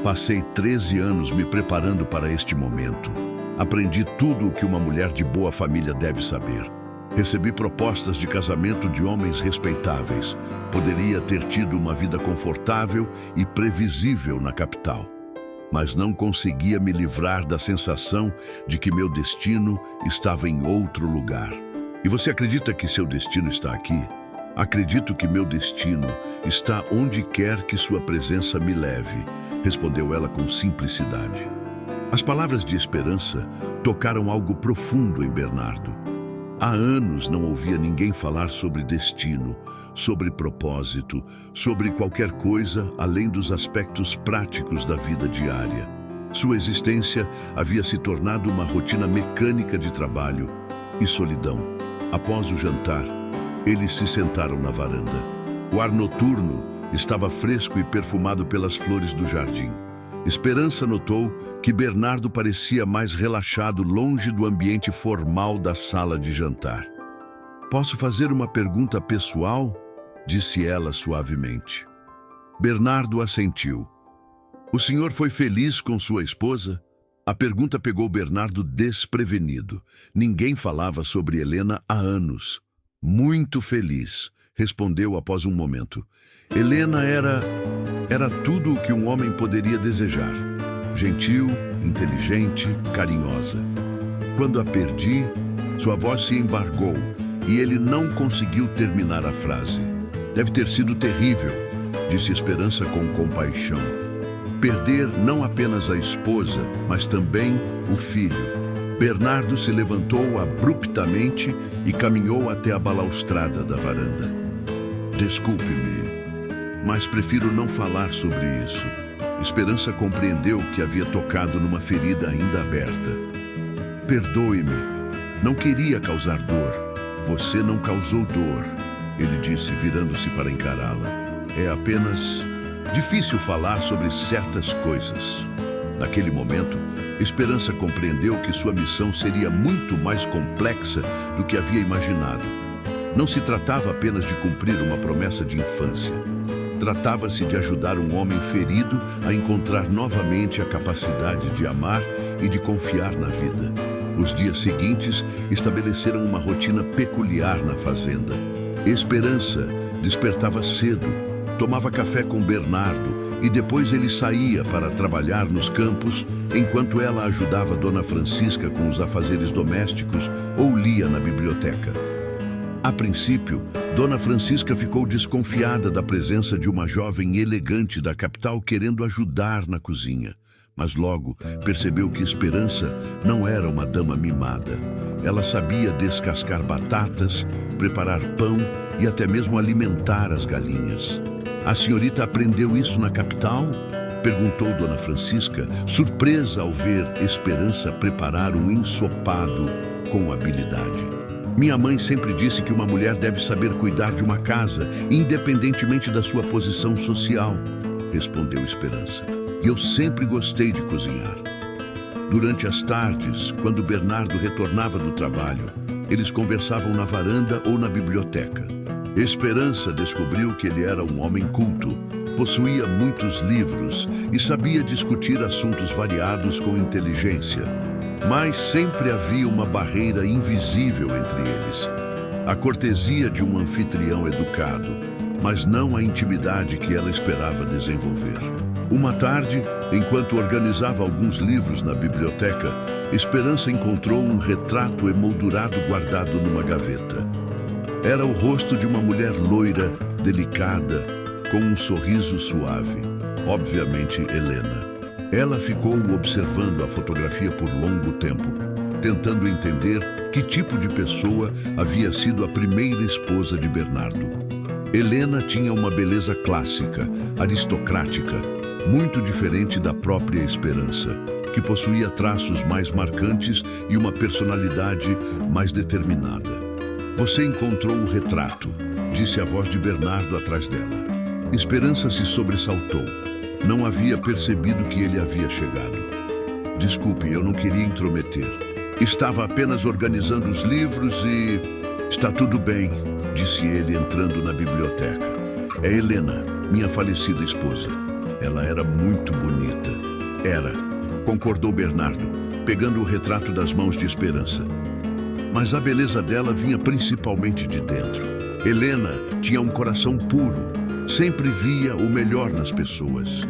passei 13 anos me preparando para este momento. Aprendi tudo o que uma mulher de boa família deve saber. Recebi propostas de casamento de homens respeitáveis. Poderia ter tido uma vida confortável e previsível na capital. Mas não conseguia me livrar da sensação de que meu destino estava em outro lugar. E você acredita que seu destino está aqui? Acredito que meu destino está onde quer que sua presença me leve, respondeu ela com simplicidade. As palavras de Esperança tocaram algo profundo em Bernardo. Há anos não ouvia ninguém falar sobre destino, sobre propósito, sobre qualquer coisa além dos aspectos práticos da vida diária. Sua existência havia se tornado uma rotina mecânica de trabalho e solidão. Após o jantar, eles se sentaram na varanda. O ar noturno estava fresco e perfumado pelas flores do jardim. Esperança notou que Bernardo parecia mais relaxado, longe do ambiente formal da sala de jantar. Posso fazer uma pergunta pessoal? Disse ela suavemente. Bernardo assentiu. O senhor foi feliz com sua esposa? A pergunta pegou Bernardo desprevenido. Ninguém falava sobre Helena há anos. Muito feliz, respondeu após um momento. Helena era tudo o que um homem poderia desejar. Gentil, inteligente, carinhosa. Quando a perdi, sua voz se embargou e ele não conseguiu terminar a frase. Deve ter sido terrível, disse Esperança com compaixão. Perder não apenas a esposa, mas também o filho. Bernardo se levantou abruptamente e caminhou até a balaustrada da varanda. Desculpe-me, mas prefiro não falar sobre isso. Esperança compreendeu que havia tocado numa ferida ainda aberta. Perdoe-me, não queria causar dor. Você não causou dor, ele disse, virando-se para encará-la. É apenas difícil falar sobre certas coisas. Naquele momento, Esperança compreendeu que sua missão seria muito mais complexa do que havia imaginado. Não se tratava apenas de cumprir uma promessa de infância. Tratava-se de ajudar um homem ferido a encontrar novamente a capacidade de amar e de confiar na vida. Os dias seguintes estabeleceram uma rotina peculiar na fazenda. Esperança despertava cedo, tomava café com Bernardo e depois ele saía para trabalhar nos campos, enquanto ela ajudava Dona Francisca com os afazeres domésticos ou lia na biblioteca. A princípio, Dona Francisca ficou desconfiada da presença de uma jovem elegante da capital querendo ajudar na cozinha. Mas logo percebeu que Esperança não era uma dama mimada. Ela sabia descascar batatas, preparar pão e até mesmo alimentar as galinhas. A senhorita aprendeu isso na capital? Perguntou Dona Francisca, surpresa ao ver Esperança preparar um ensopado com habilidade. Minha mãe sempre disse que uma mulher deve saber cuidar de uma casa, independentemente da sua posição social, respondeu Esperança. E eu sempre gostei de cozinhar. Durante as tardes, quando Bernardo retornava do trabalho, Eles conversavam na varanda ou na biblioteca. Esperança descobriu que ele era um homem culto, possuía muitos livros e sabia discutir assuntos variados com inteligência. Mas sempre havia uma barreira invisível entre eles. A cortesia de um anfitrião educado, mas não a intimidade que ela esperava desenvolver. Uma tarde, enquanto organizava alguns livros na biblioteca, Esperança encontrou um retrato emoldurado guardado numa gaveta. Era o rosto de uma mulher loira, delicada, com um sorriso suave. Obviamente, Helena. Ela ficou observando a fotografia por longo tempo, tentando entender que tipo de pessoa havia sido a primeira esposa de Bernardo. Helena tinha uma beleza clássica, aristocrática, muito diferente da própria Esperança, que possuía traços mais marcantes e uma personalidade mais determinada. "Você encontrou o retrato", disse a voz de Bernardo atrás dela. Esperança se sobressaltou. Não havia percebido que ele havia chegado. "Desculpe, eu não queria intrometer. Estava apenas organizando os livros e... Está tudo bem", disse ele entrando na biblioteca. "É Helena, minha falecida esposa. Ela era muito bonita." "Era", concordou Bernardo, pegando o retrato das mãos de Esperança. Mas a beleza dela vinha principalmente de dentro. Helena tinha um coração puro, sempre via o melhor nas pessoas.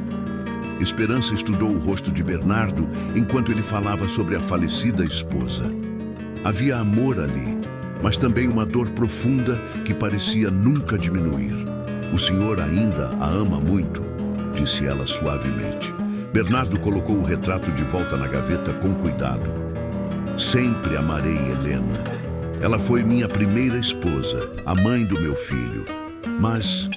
Esperança estudou o rosto de Bernardo enquanto ele falava sobre a falecida esposa. Havia amor ali, mas também uma dor profunda que parecia nunca diminuir. "O senhor ainda a ama muito", disse ela suavemente. Bernardo colocou o retrato de volta na gaveta com cuidado. "Sempre amarei Helena. Ela foi minha primeira esposa, a mãe do meu filho. Mas..."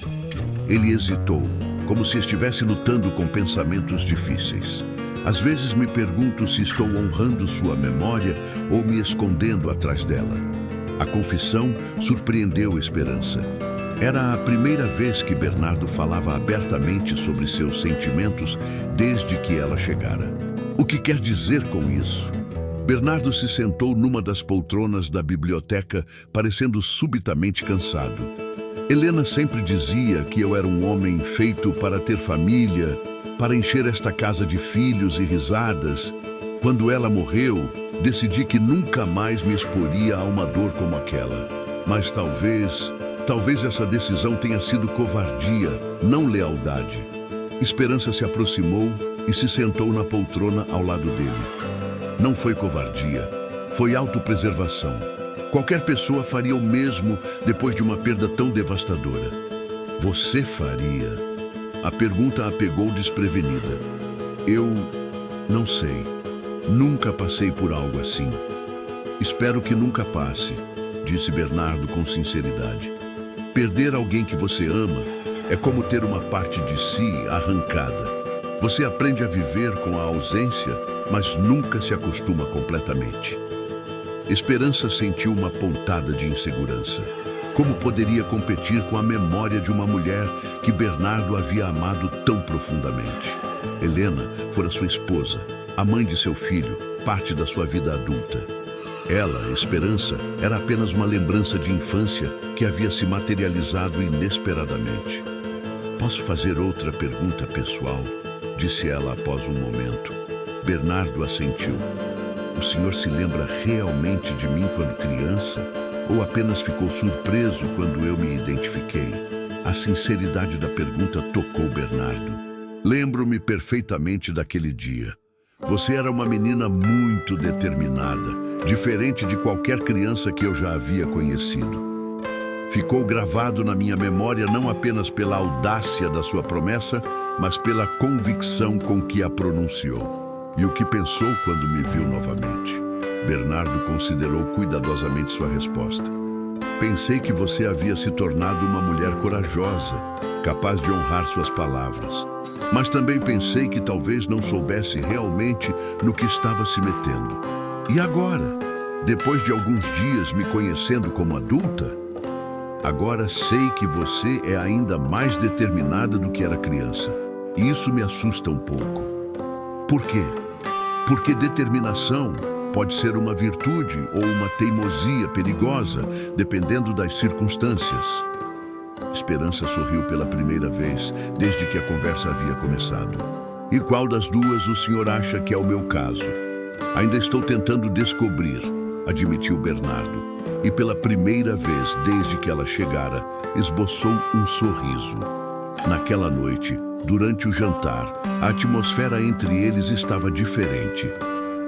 Ele hesitou, como se estivesse lutando com pensamentos difíceis. "Às vezes me pergunto se estou honrando sua memória ou me escondendo atrás dela." A confissão surpreendeu Esperança. Era a primeira vez que Bernardo falava abertamente sobre seus sentimentos desde que ela chegara. "O que quer dizer com isso?" Bernardo se sentou numa das poltronas da biblioteca, parecendo subitamente cansado. "Helena sempre dizia que eu era um homem feito para ter família, para encher esta casa de filhos e risadas. Quando ela morreu, decidi que nunca mais me exporia a uma dor como aquela. Mas talvez essa decisão tenha sido covardia, não lealdade." Esperança se aproximou e se sentou na poltrona ao lado dele. "Não foi covardia, foi autopreservação. Qualquer pessoa faria o mesmo depois de uma perda tão devastadora." "Você faria?" A pergunta a pegou desprevenida. "Eu não sei. Nunca passei por algo assim." "Espero que nunca passe", disse Bernardo com sinceridade. "Perder alguém que você ama é como ter uma parte de si arrancada. Você aprende a viver com a ausência, mas nunca se acostuma completamente." Esperança sentiu uma pontada de insegurança. Como poderia competir com a memória de uma mulher que Bernardo havia amado tão profundamente? Helena fora sua esposa, a mãe de seu filho, parte da sua vida adulta. Ela, Esperança, era apenas uma lembrança de infância que havia se materializado inesperadamente. "Posso fazer outra pergunta pessoal?", disse ela após um momento. Bernardo assentiu. "O senhor se lembra realmente de mim quando criança? Ou apenas ficou surpreso quando eu me identifiquei?" A sinceridade da pergunta tocou Bernardo. "Lembro-me perfeitamente daquele dia. Você era uma menina muito determinada, diferente de qualquer criança que eu já havia conhecido. Ficou gravado na minha memória não apenas pela audácia da sua promessa, mas pela convicção com que a pronunciou. E o que pensou quando me viu novamente?" Bernardo considerou cuidadosamente sua resposta. "Pensei que você havia se tornado uma mulher corajosa, capaz de honrar suas palavras. Mas também pensei que talvez não soubesse realmente no que estava se metendo. E agora, depois de alguns dias me conhecendo como adulta, agora sei que você é ainda mais determinada do que era criança. E isso me assusta um pouco." "Por quê?" "Porque determinação pode ser uma virtude ou uma teimosia perigosa, dependendo das circunstâncias. Esperança sorriu pela primeira vez desde que a conversa havia começado. E qual das duas o senhor acha que é o meu caso? Ainda estou tentando descobrir, admitiu Bernardo. E pela primeira vez desde que ela chegara, esboçou um sorriso. Naquela noite, durante o jantar, a atmosfera entre eles estava diferente.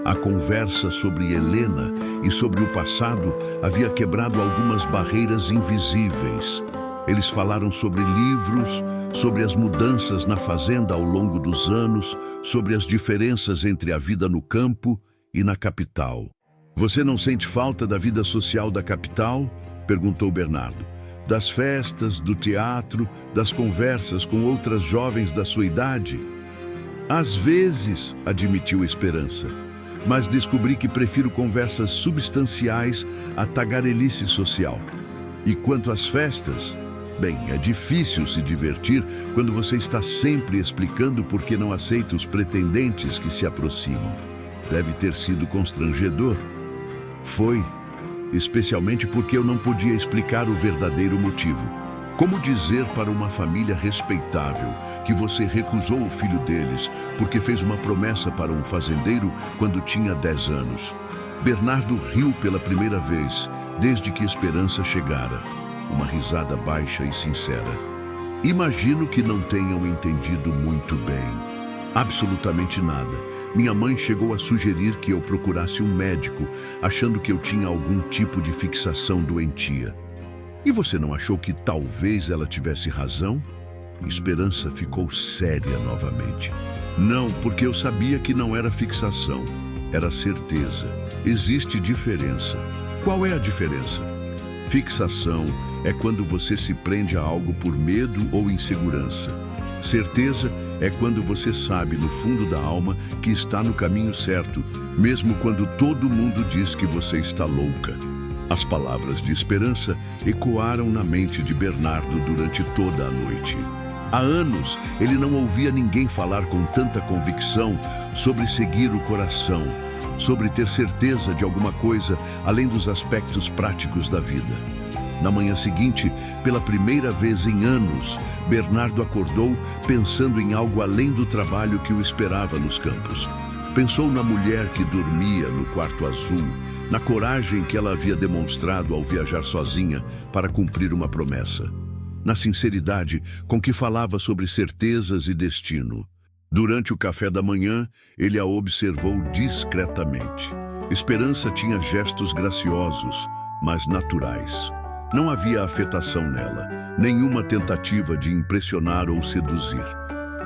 A conversa sobre Helena e sobre o passado havia quebrado algumas barreiras invisíveis. Eles falaram sobre livros, sobre as mudanças na fazenda ao longo dos anos, sobre as diferenças entre a vida no campo e na capital. Você não sente falta da vida social da capital? Perguntou Bernardo. Das festas, do teatro, das conversas com outras jovens da sua idade? Às vezes, admitiu Esperança, mas descobri que prefiro conversas substanciais à tagarelice social. E quanto às festas? Bem, é difícil se divertir quando você está sempre explicando por que não aceita os pretendentes que se aproximam. Deve ter sido constrangedor. Foi, especialmente porque eu não podia explicar o verdadeiro motivo. Como dizer para uma família respeitável que você recusou o filho deles porque fez uma promessa para um fazendeiro quando tinha 10 anos? Bernardo riu pela primeira vez desde que Esperança chegara. Uma risada baixa e sincera. Imagino que não tenham entendido muito bem. Absolutamente nada. Minha mãe chegou a sugerir que eu procurasse um médico, achando que eu tinha algum tipo de fixação doentia. E você não achou que talvez ela tivesse razão? Esperança ficou séria novamente. Não, porque eu sabia que não era fixação. Era certeza. Existe diferença. Qual é a diferença? Fixação é quando você se prende a algo por medo ou insegurança. Certeza é quando você sabe no fundo da alma que está no caminho certo, mesmo quando todo mundo diz que você está louca. As palavras de Esperança ecoaram na mente de Bernardo durante toda a noite. Há anos ele não ouvia ninguém falar com tanta convicção sobre seguir o coração, sobre ter certeza de alguma coisa além dos aspectos práticos da vida. Na manhã seguinte, pela primeira vez em anos, Bernardo acordou pensando em algo além do trabalho que o esperava nos campos. Pensou na mulher que dormia no quarto azul, na coragem que ela havia demonstrado ao viajar sozinha para cumprir uma promessa, na sinceridade com que falava sobre certezas e destino. Durante o café da manhã, ele a observou discretamente. Esperança tinha gestos graciosos, mas naturais. Não havia afetação nela, nenhuma tentativa de impressionar ou seduzir.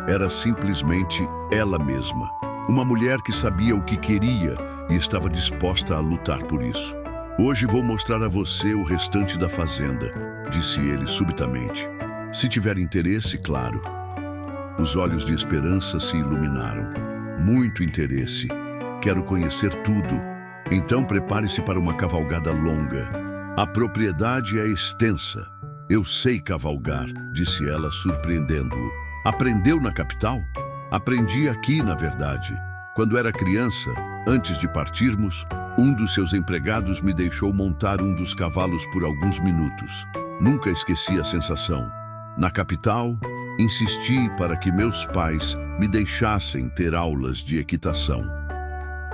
Era simplesmente ela mesma. Uma mulher que sabia o que queria e estava disposta a lutar por isso. Hoje vou mostrar a você o restante da fazenda, disse ele subitamente. Se tiver interesse, claro. Os olhos de Esperança se iluminaram. Muito interesse. Quero conhecer tudo. Então prepare-se para uma cavalgada longa. A propriedade é extensa. Eu sei cavalgar, disse ela, surpreendendo-o. Aprendeu na capital? Aprendi aqui, na verdade. Quando era criança, antes de partirmos, um dos seus empregados me deixou montar um dos cavalos por alguns minutos. Nunca esqueci a sensação. Na capital, insisti para que meus pais me deixassem ter aulas de equitação.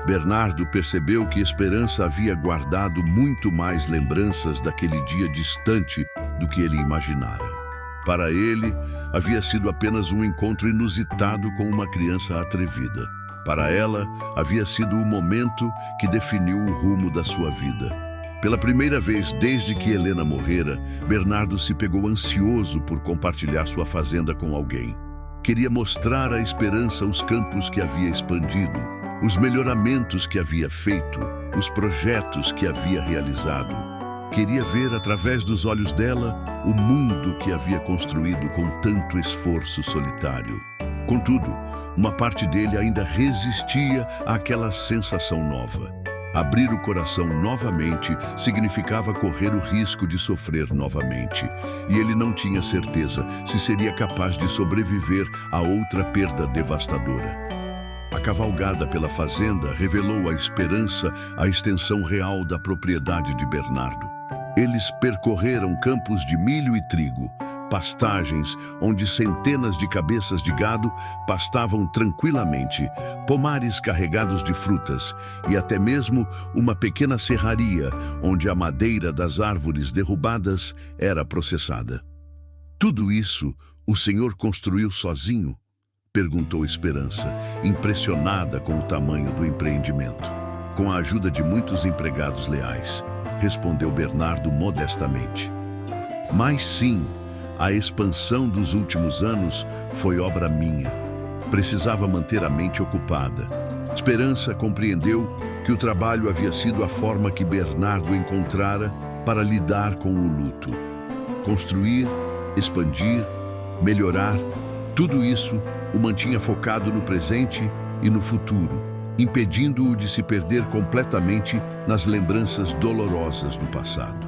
Bernardo percebeu que Esperança havia guardado muito mais lembranças daquele dia distante do que ele imaginara. Para ele, havia sido apenas um encontro inusitado com uma criança atrevida. Para ela, havia sido o momento que definiu o rumo da sua vida. Pela primeira vez desde que Helena morrera, Bernardo se pegou ansioso por compartilhar sua fazenda com alguém. Queria mostrar à Esperança os campos que havia expandido, os melhoramentos que havia feito, os projetos que havia realizado. Queria ver através dos olhos dela o mundo que havia construído com tanto esforço solitário. Contudo, uma parte dele ainda resistia àquela sensação nova. Abrir o coração novamente significava correr o risco de sofrer novamente, e ele não tinha certeza se seria capaz de sobreviver a outra perda devastadora. A cavalgada pela fazenda revelou à Esperança a extensão real da propriedade de Bernardo. Eles percorreram campos de milho e trigo, pastagens onde centenas de cabeças de gado pastavam tranquilamente, pomares carregados de frutas e até mesmo uma pequena serraria onde a madeira das árvores derrubadas era processada. Tudo isso o Senhor construiu sozinho? Perguntou Esperança, impressionada com o tamanho do empreendimento. Com a ajuda de muitos empregados leais, respondeu Bernardo modestamente. Mas sim, a expansão dos últimos anos foi obra minha. Precisava manter a mente ocupada. Esperança compreendeu que o trabalho havia sido a forma que Bernardo encontrara para lidar com o luto. Construir, expandir, melhorar, tudo isso o mantinha focado no presente e no futuro, impedindo-o de se perder completamente nas lembranças dolorosas do passado.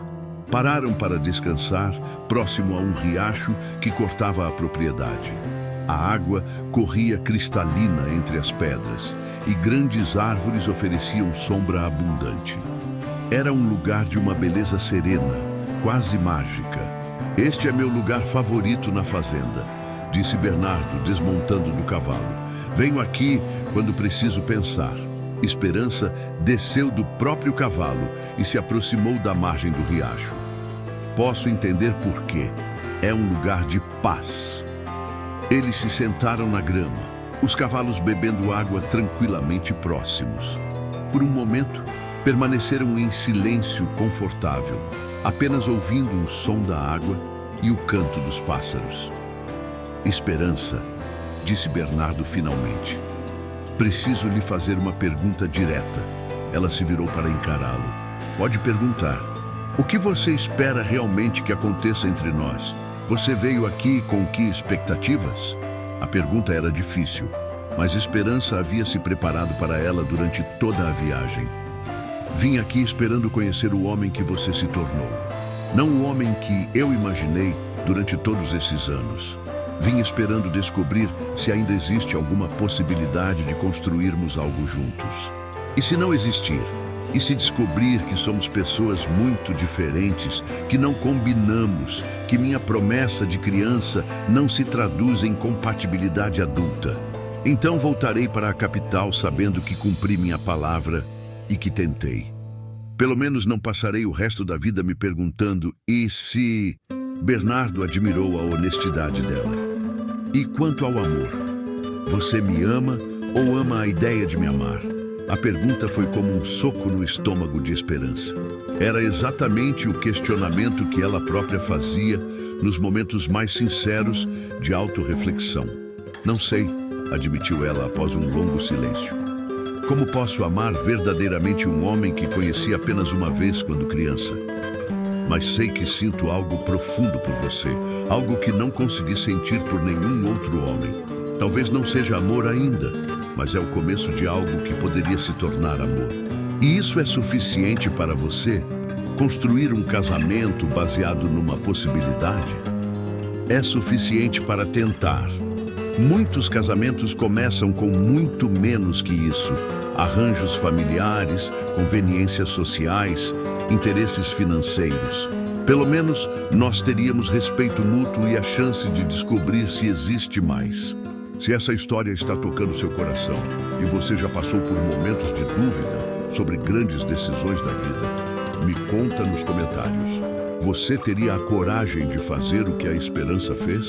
Pararam para descansar próximo a um riacho que cortava a propriedade. A água corria cristalina entre as pedras e grandes árvores ofereciam sombra abundante. Era um lugar de uma beleza serena, quase mágica. Este é meu lugar favorito na fazenda, disse Bernardo, desmontando do cavalo. Venho aqui quando preciso pensar. Esperança desceu do próprio cavalo e se aproximou da margem do riacho. Posso entender por quê. É um lugar de paz. Eles se sentaram na grama, os cavalos bebendo água tranquilamente próximos. Por um momento, permaneceram em silêncio confortável, apenas ouvindo o som da água e o canto dos pássaros. Esperança, disse Bernardo finalmente. Preciso lhe fazer uma pergunta direta. Ela se virou para encará-lo. Pode perguntar. O que você espera realmente que aconteça entre nós? Você veio aqui com que expectativas? A pergunta era difícil, mas Esperança havia se preparado para ela durante toda a viagem. Vim aqui esperando conhecer o homem que você se tornou. Não o homem que eu imaginei durante todos esses anos. Vim esperando descobrir se ainda existe alguma possibilidade de construirmos algo juntos. E se não existir? E se descobrir que somos pessoas muito diferentes, que não combinamos, que minha promessa de criança não se traduz em compatibilidade adulta? Então voltarei para a capital sabendo que cumpri minha palavra e que tentei. Pelo menos não passarei o resto da vida me perguntando e se... Bernardo admirou a honestidade dela. E quanto ao amor? Você me ama ou ama a ideia de me amar? A pergunta foi como um soco no estômago de Esperança. Era exatamente o questionamento que ela própria fazia nos momentos mais sinceros de autorreflexão. Não sei, admitiu ela após um longo silêncio. Como posso amar verdadeiramente um homem que conheci apenas uma vez quando criança? Mas sei que sinto algo profundo por você, algo que não consegui sentir por nenhum outro homem. Talvez não seja amor ainda, mas é o começo de algo que poderia se tornar amor. E isso é suficiente para você? Construir um casamento baseado numa possibilidade? É suficiente para tentar. Muitos casamentos começam com muito menos que isso. Arranjos familiares, conveniências sociais, interesses financeiros. Pelo menos nós teríamos respeito mútuo e a chance de descobrir se existe mais. Se essa história está tocando seu coração e você já passou por momentos de dúvida sobre grandes decisões da vida, me conta nos comentários. Você teria a coragem de fazer o que a Esperança fez?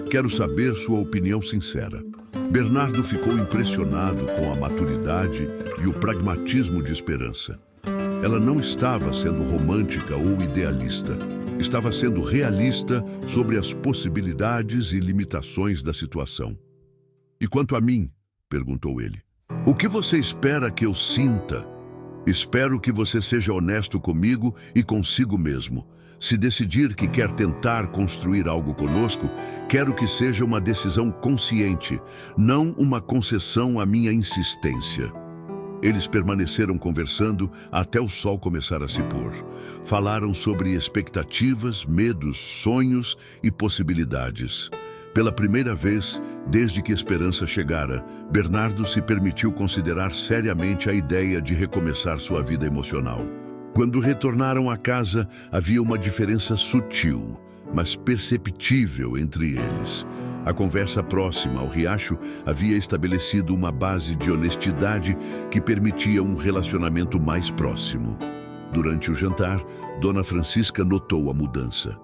Quero saber sua opinião sincera. Bernardo ficou impressionado com a maturidade e o pragmatismo de Esperança. Ela não estava sendo romântica ou idealista. Estava sendo realista sobre as possibilidades e limitações da situação. E quanto a mim? Perguntou ele. O que você espera que eu sinta? Espero que você seja honesto comigo e consigo mesmo. Se decidir que quer tentar construir algo conosco, quero que seja uma decisão consciente, não uma concessão à minha insistência. Eles permaneceram conversando até o sol começar a se pôr. Falaram sobre expectativas, medos, sonhos e possibilidades. Pela primeira vez, desde que Esperança chegara, Bernardo se permitiu considerar seriamente a ideia de recomeçar sua vida emocional. Quando retornaram à casa, havia uma diferença sutil, mas perceptível entre eles. A conversa próxima ao riacho havia estabelecido uma base de honestidade que permitia um relacionamento mais próximo. Durante o jantar, Dona Francisca notou a mudança.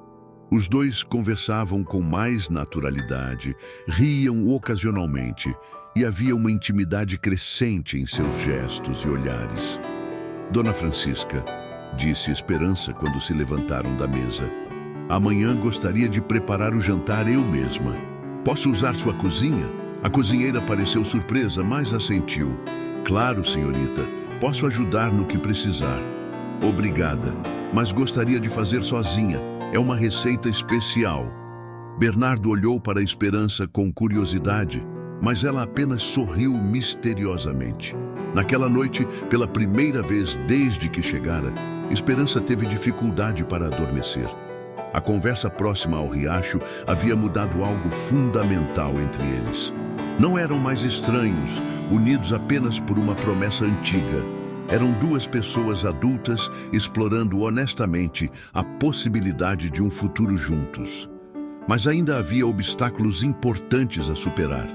Os dois conversavam com mais naturalidade, riam ocasionalmente e havia uma intimidade crescente em seus gestos e olhares. Dona Francisca, disse Esperança quando se levantaram da mesa, amanhã gostaria de preparar o jantar eu mesma. Posso usar sua cozinha? A cozinheira pareceu surpresa, mas assentiu. Claro, senhorita, posso ajudar no que precisar. Obrigada, mas gostaria de fazer sozinha. É uma receita especial. Bernardo olhou para a Esperança com curiosidade, mas ela apenas sorriu misteriosamente. Naquela noite, pela primeira vez desde que chegara, Esperança teve dificuldade para adormecer. A conversa próxima ao riacho havia mudado algo fundamental entre eles. Não eram mais estranhos, unidos apenas por uma promessa antiga. Eram duas pessoas adultas explorando honestamente a possibilidade de um futuro juntos. Mas ainda havia obstáculos importantes a superar.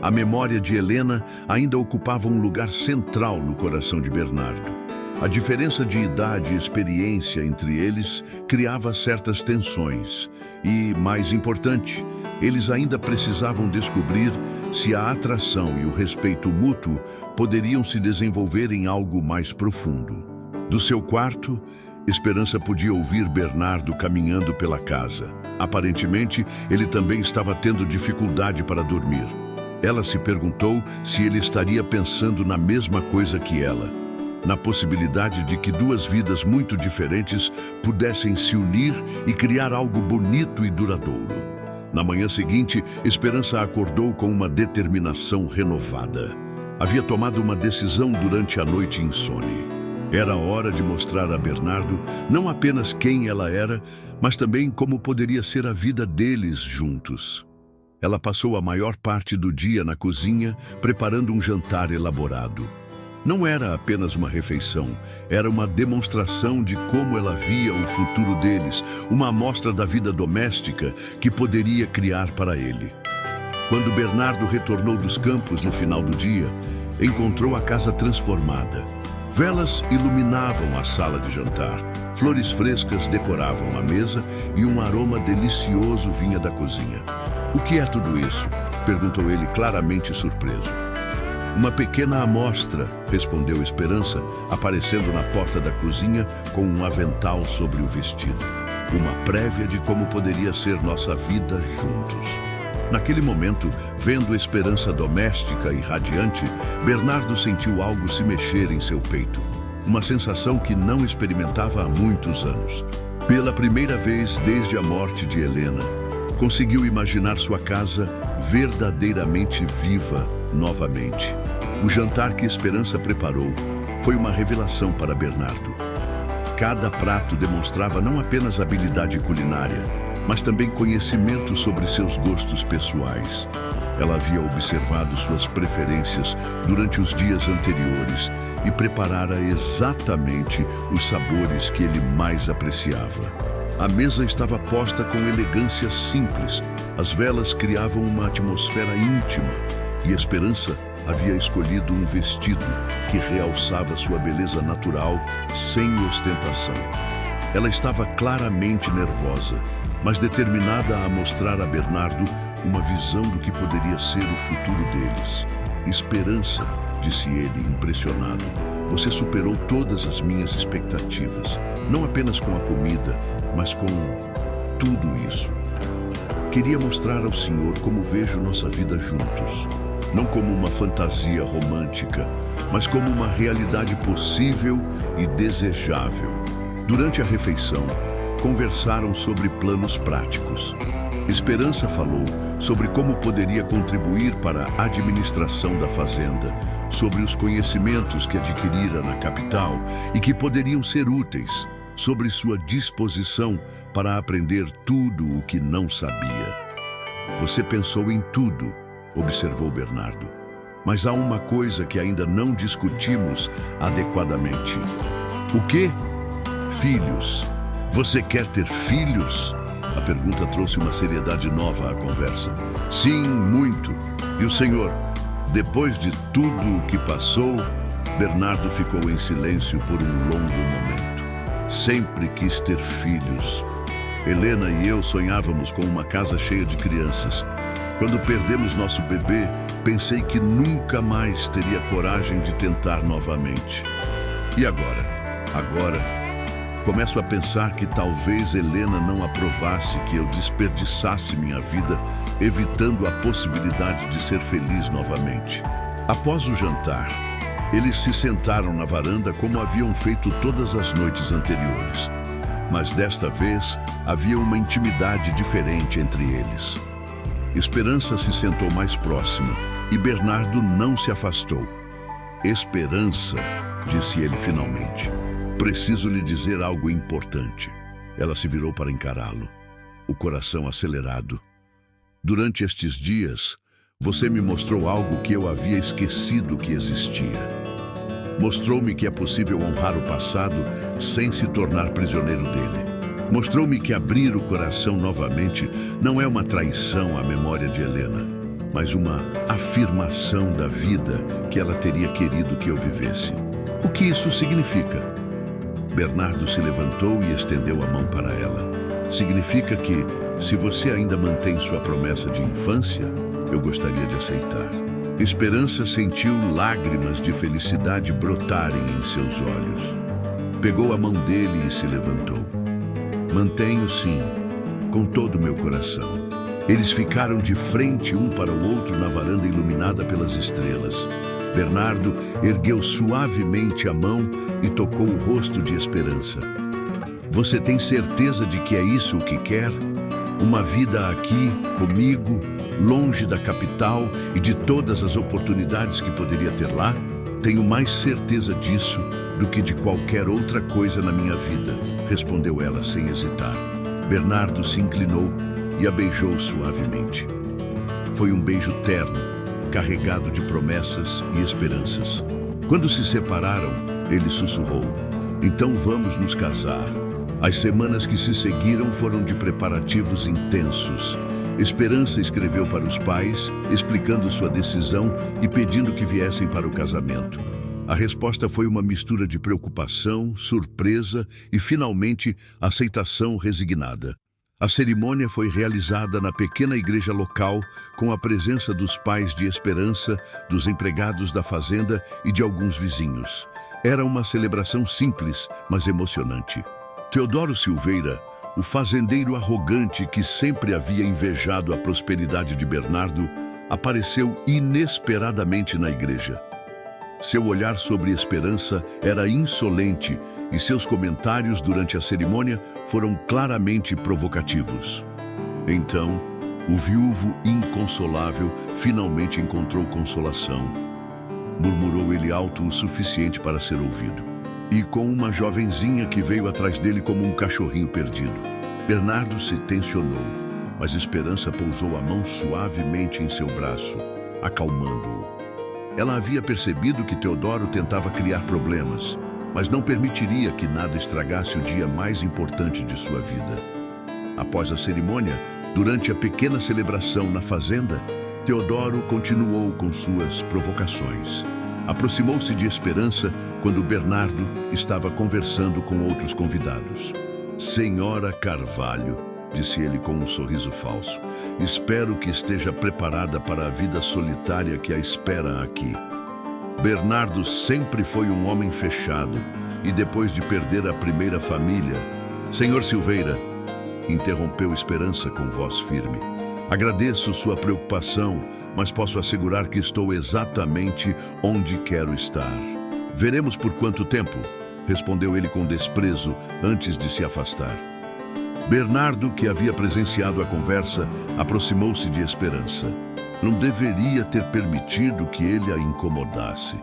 A memória de Helena ainda ocupava um lugar central no coração de Bernardo. A diferença de idade e experiência entre eles criava certas tensões. E, mais importante, eles ainda precisavam descobrir se a atração e o respeito mútuo poderiam se desenvolver em algo mais profundo. Do seu quarto, Esperança podia ouvir Bernardo caminhando pela casa. Aparentemente, ele também estava tendo dificuldade para dormir. Ela se perguntou se ele estaria pensando na mesma coisa que ela, na possibilidade de que duas vidas muito diferentes pudessem se unir e criar algo bonito e duradouro. Na manhã seguinte, Esperança acordou com uma determinação renovada. Havia tomado uma decisão durante a noite insone. Era hora de mostrar a Bernardo não apenas quem ela era, mas também como poderia ser a vida deles juntos. Ela passou a maior parte do dia na cozinha, preparando um jantar elaborado. Não era apenas uma refeição, era uma demonstração de como ela via o futuro deles, uma amostra da vida doméstica que poderia criar para ele. Quando Bernardo retornou dos campos no final do dia, encontrou a casa transformada. Velas iluminavam a sala de jantar, flores frescas decoravam a mesa e um aroma delicioso vinha da cozinha. "O que é tudo isso?", perguntou ele, claramente surpreso. "Uma pequena amostra", respondeu Esperança, aparecendo na porta da cozinha com um avental sobre o vestido. "Uma prévia de como poderia ser nossa vida juntos." Naquele momento, vendo a Esperança doméstica e radiante, Bernardo sentiu algo se mexer em seu peito. Uma sensação que não experimentava há muitos anos. Pela primeira vez desde a morte de Helena, conseguiu imaginar sua casa verdadeiramente viva novamente. O jantar que Esperança preparou foi uma revelação para Bernardo. Cada prato demonstrava não apenas habilidade culinária, mas também conhecimento sobre seus gostos pessoais. Ela havia observado suas preferências durante os dias anteriores e preparara exatamente os sabores que ele mais apreciava. A mesa estava posta com elegância simples, as velas criavam uma atmosfera íntima e Esperança havia escolhido um vestido que realçava sua beleza natural, sem ostentação. Ela estava claramente nervosa, mas determinada a mostrar a Bernardo uma visão do que poderia ser o futuro deles. "Esperança", disse ele, impressionado, "você superou todas as minhas expectativas, não apenas com a comida, mas com tudo isso. Queria mostrar ao Senhor como vejo nossa vida juntos, não como uma fantasia romântica, mas como uma realidade possível e desejável." Durante a refeição, conversaram sobre planos práticos. Esperança falou sobre como poderia contribuir para a administração da fazenda, sobre os conhecimentos que adquirira na capital e que poderiam ser úteis, sobre sua disposição para aprender tudo o que não sabia. Você pensou em tudo, observou Bernardo. Mas há uma coisa que ainda não discutimos adequadamente. O quê? Filhos. Você quer ter filhos? A pergunta trouxe uma seriedade nova à conversa. Sim, muito. E o senhor? Depois de tudo o que passou, Bernardo ficou em silêncio por um longo momento. Sempre quis ter filhos. Helena e eu sonhávamos com uma casa cheia de crianças. Quando perdemos nosso bebê, pensei que nunca mais teria coragem de tentar novamente. E agora? Começo a pensar que talvez Helena não aprovasse que eu desperdiçasse minha vida, evitando a possibilidade de ser feliz novamente. Após o jantar, eles se sentaram na varanda como haviam feito todas as noites anteriores. Mas desta vez, havia uma intimidade diferente entre eles. Esperança se sentou mais próxima e Bernardo não se afastou. Esperança, disse ele finalmente. Preciso lhe dizer algo importante. Ela se virou para encará-lo, o coração acelerado. Durante estes dias, você me mostrou algo que eu havia esquecido que existia. Mostrou-me que é possível honrar o passado sem se tornar prisioneiro dele. Mostrou-me que abrir o coração novamente não é uma traição à memória de Helena, mas uma afirmação da vida que ela teria querido que eu vivesse. O que isso significa? Bernardo se levantou e estendeu a mão para ela. Significa que, se você ainda mantém sua promessa de infância, eu gostaria de aceitar. Esperança sentiu lágrimas de felicidade brotarem em seus olhos. Pegou a mão dele e se levantou. Mantenho sim, com todo o meu coração. Eles ficaram de frente um para o outro na varanda iluminada pelas estrelas. Bernardo ergueu suavemente a mão e tocou o rosto de Esperança. Você tem certeza de que é isso o que quer? Uma vida aqui, comigo, longe da capital e de todas as oportunidades que poderia ter lá? Tenho mais certeza disso do que de qualquer outra coisa na minha vida, respondeu ela sem hesitar. Bernardo se inclinou e a beijou suavemente. Foi um beijo terno, carregado de promessas e esperanças. Quando se separaram, ele sussurrou: então vamos nos casar. As semanas que se seguiram foram de preparativos intensos. Esperança escreveu para os pais, explicando sua decisão e pedindo que viessem para o casamento. A resposta foi uma mistura de preocupação, surpresa e, finalmente, aceitação resignada. A cerimônia foi realizada na pequena igreja local, com a presença dos pais de Esperança, dos empregados da fazenda e de alguns vizinhos. Era uma celebração simples, mas emocionante. Teodoro Silveira, o fazendeiro arrogante que sempre havia invejado a prosperidade de Bernardo, apareceu inesperadamente na igreja. Seu olhar sobre Esperança era insolente e seus comentários durante a cerimônia foram claramente provocativos. Então, o viúvo inconsolável finalmente encontrou consolação. Murmurou ele alto o suficiente para ser ouvido. E com uma jovenzinha que veio atrás dele como um cachorrinho perdido. Bernardo se tensionou, mas Esperança pousou a mão suavemente em seu braço, acalmando-o. Ela havia percebido que Teodoro tentava criar problemas, mas não permitiria que nada estragasse o dia mais importante de sua vida. Após a cerimônia, durante a pequena celebração na fazenda, Teodoro continuou com suas provocações. Aproximou-se de Esperança quando Bernardo estava conversando com outros convidados. Senhora Carvalho, disse ele com um sorriso falso, espero que esteja preparada para a vida solitária que a espera aqui. Bernardo sempre foi um homem fechado e depois de perder a primeira família... Senhor Silveira, interrompeu Esperança com voz firme. Agradeço sua preocupação, mas posso assegurar que estou exatamente onde quero estar. Veremos por quanto tempo, respondeu ele com desprezo antes de se afastar. Bernardo, que havia presenciado a conversa, aproximou-se de Esperança. Não deveria ter permitido que ele a incomodasse.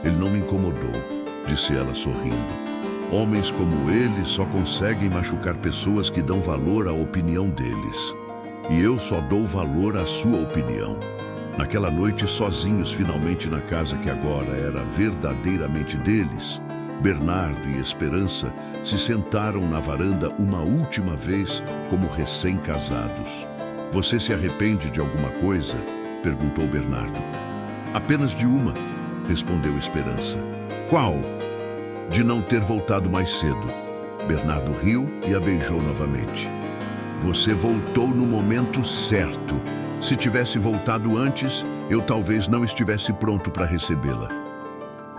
Ele não me incomodou, disse ela sorrindo. Homens como ele só conseguem machucar pessoas que dão valor à opinião deles. e eu só dou valor à sua opinião. Naquela noite, sozinhos finalmente na casa que agora era verdadeiramente deles, Bernardo e Esperança se sentaram na varanda uma última vez como recém-casados. Você se arrepende de alguma coisa? Perguntou Bernardo. Apenas de uma, respondeu Esperança. Qual? De não ter voltado mais cedo. Bernardo riu e a beijou novamente. Você voltou no momento certo. Se tivesse voltado antes, eu talvez não estivesse pronto para recebê-la.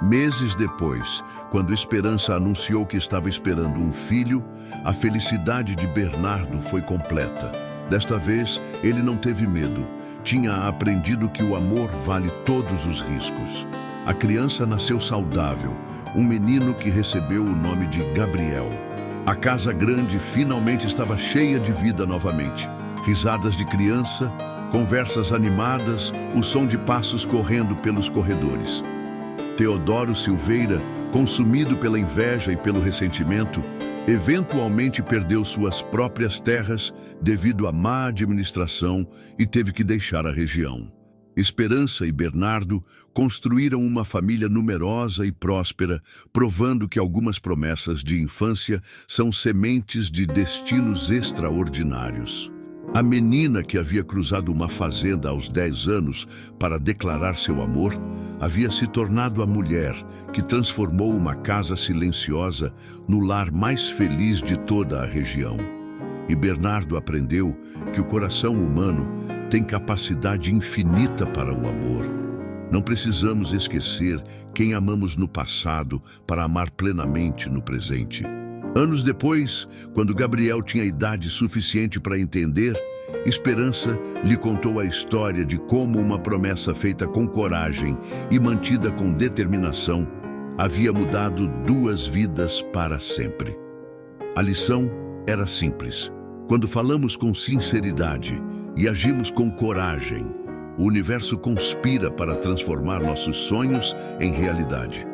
Meses depois, quando Esperança anunciou que estava esperando um filho, a felicidade de Bernardo foi completa. Desta vez, ele não teve medo. Tinha aprendido que o amor vale todos os riscos. A criança nasceu saudável, um menino que recebeu o nome de Gabriel. A casa grande finalmente estava cheia de vida novamente. Risadas de criança, conversas animadas, o som de passos correndo pelos corredores. Teodoro Silveira, consumido pela inveja e pelo ressentimento, eventualmente perdeu suas próprias terras devido à má administração e teve que deixar a região. Esperança e Bernardo construíram uma família numerosa e próspera, provando que algumas promessas de infância são sementes de destinos extraordinários. A menina que havia cruzado uma fazenda aos 10 anos para declarar seu amor, havia se tornado a mulher que transformou uma casa silenciosa no lar mais feliz de toda a região. E Bernardo aprendeu que o coração humano tem capacidade infinita para o amor. Não precisamos esquecer quem amamos no passado para amar plenamente no presente. Anos depois, quando Gabriel tinha idade suficiente para entender, Esperança lhe contou a história de como uma promessa feita com coragem e mantida com determinação havia mudado 2 vidas para sempre. A lição era simples. Quando falamos com sinceridade e agimos com coragem, o universo conspira para transformar nossos sonhos em realidade.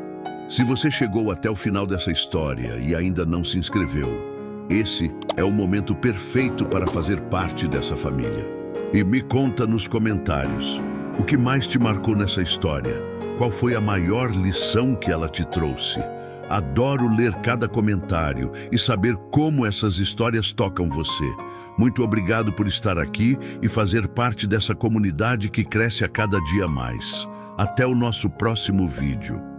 Se você chegou até o final dessa história e ainda não se inscreveu, esse é o momento perfeito para fazer parte dessa família. E me conta nos comentários, o que mais te marcou nessa história? Qual foi a maior lição que ela te trouxe? Adoro ler cada comentário e saber como essas histórias tocam você. Muito obrigado por estar aqui e fazer parte dessa comunidade que cresce a cada dia mais. Até o nosso próximo vídeo.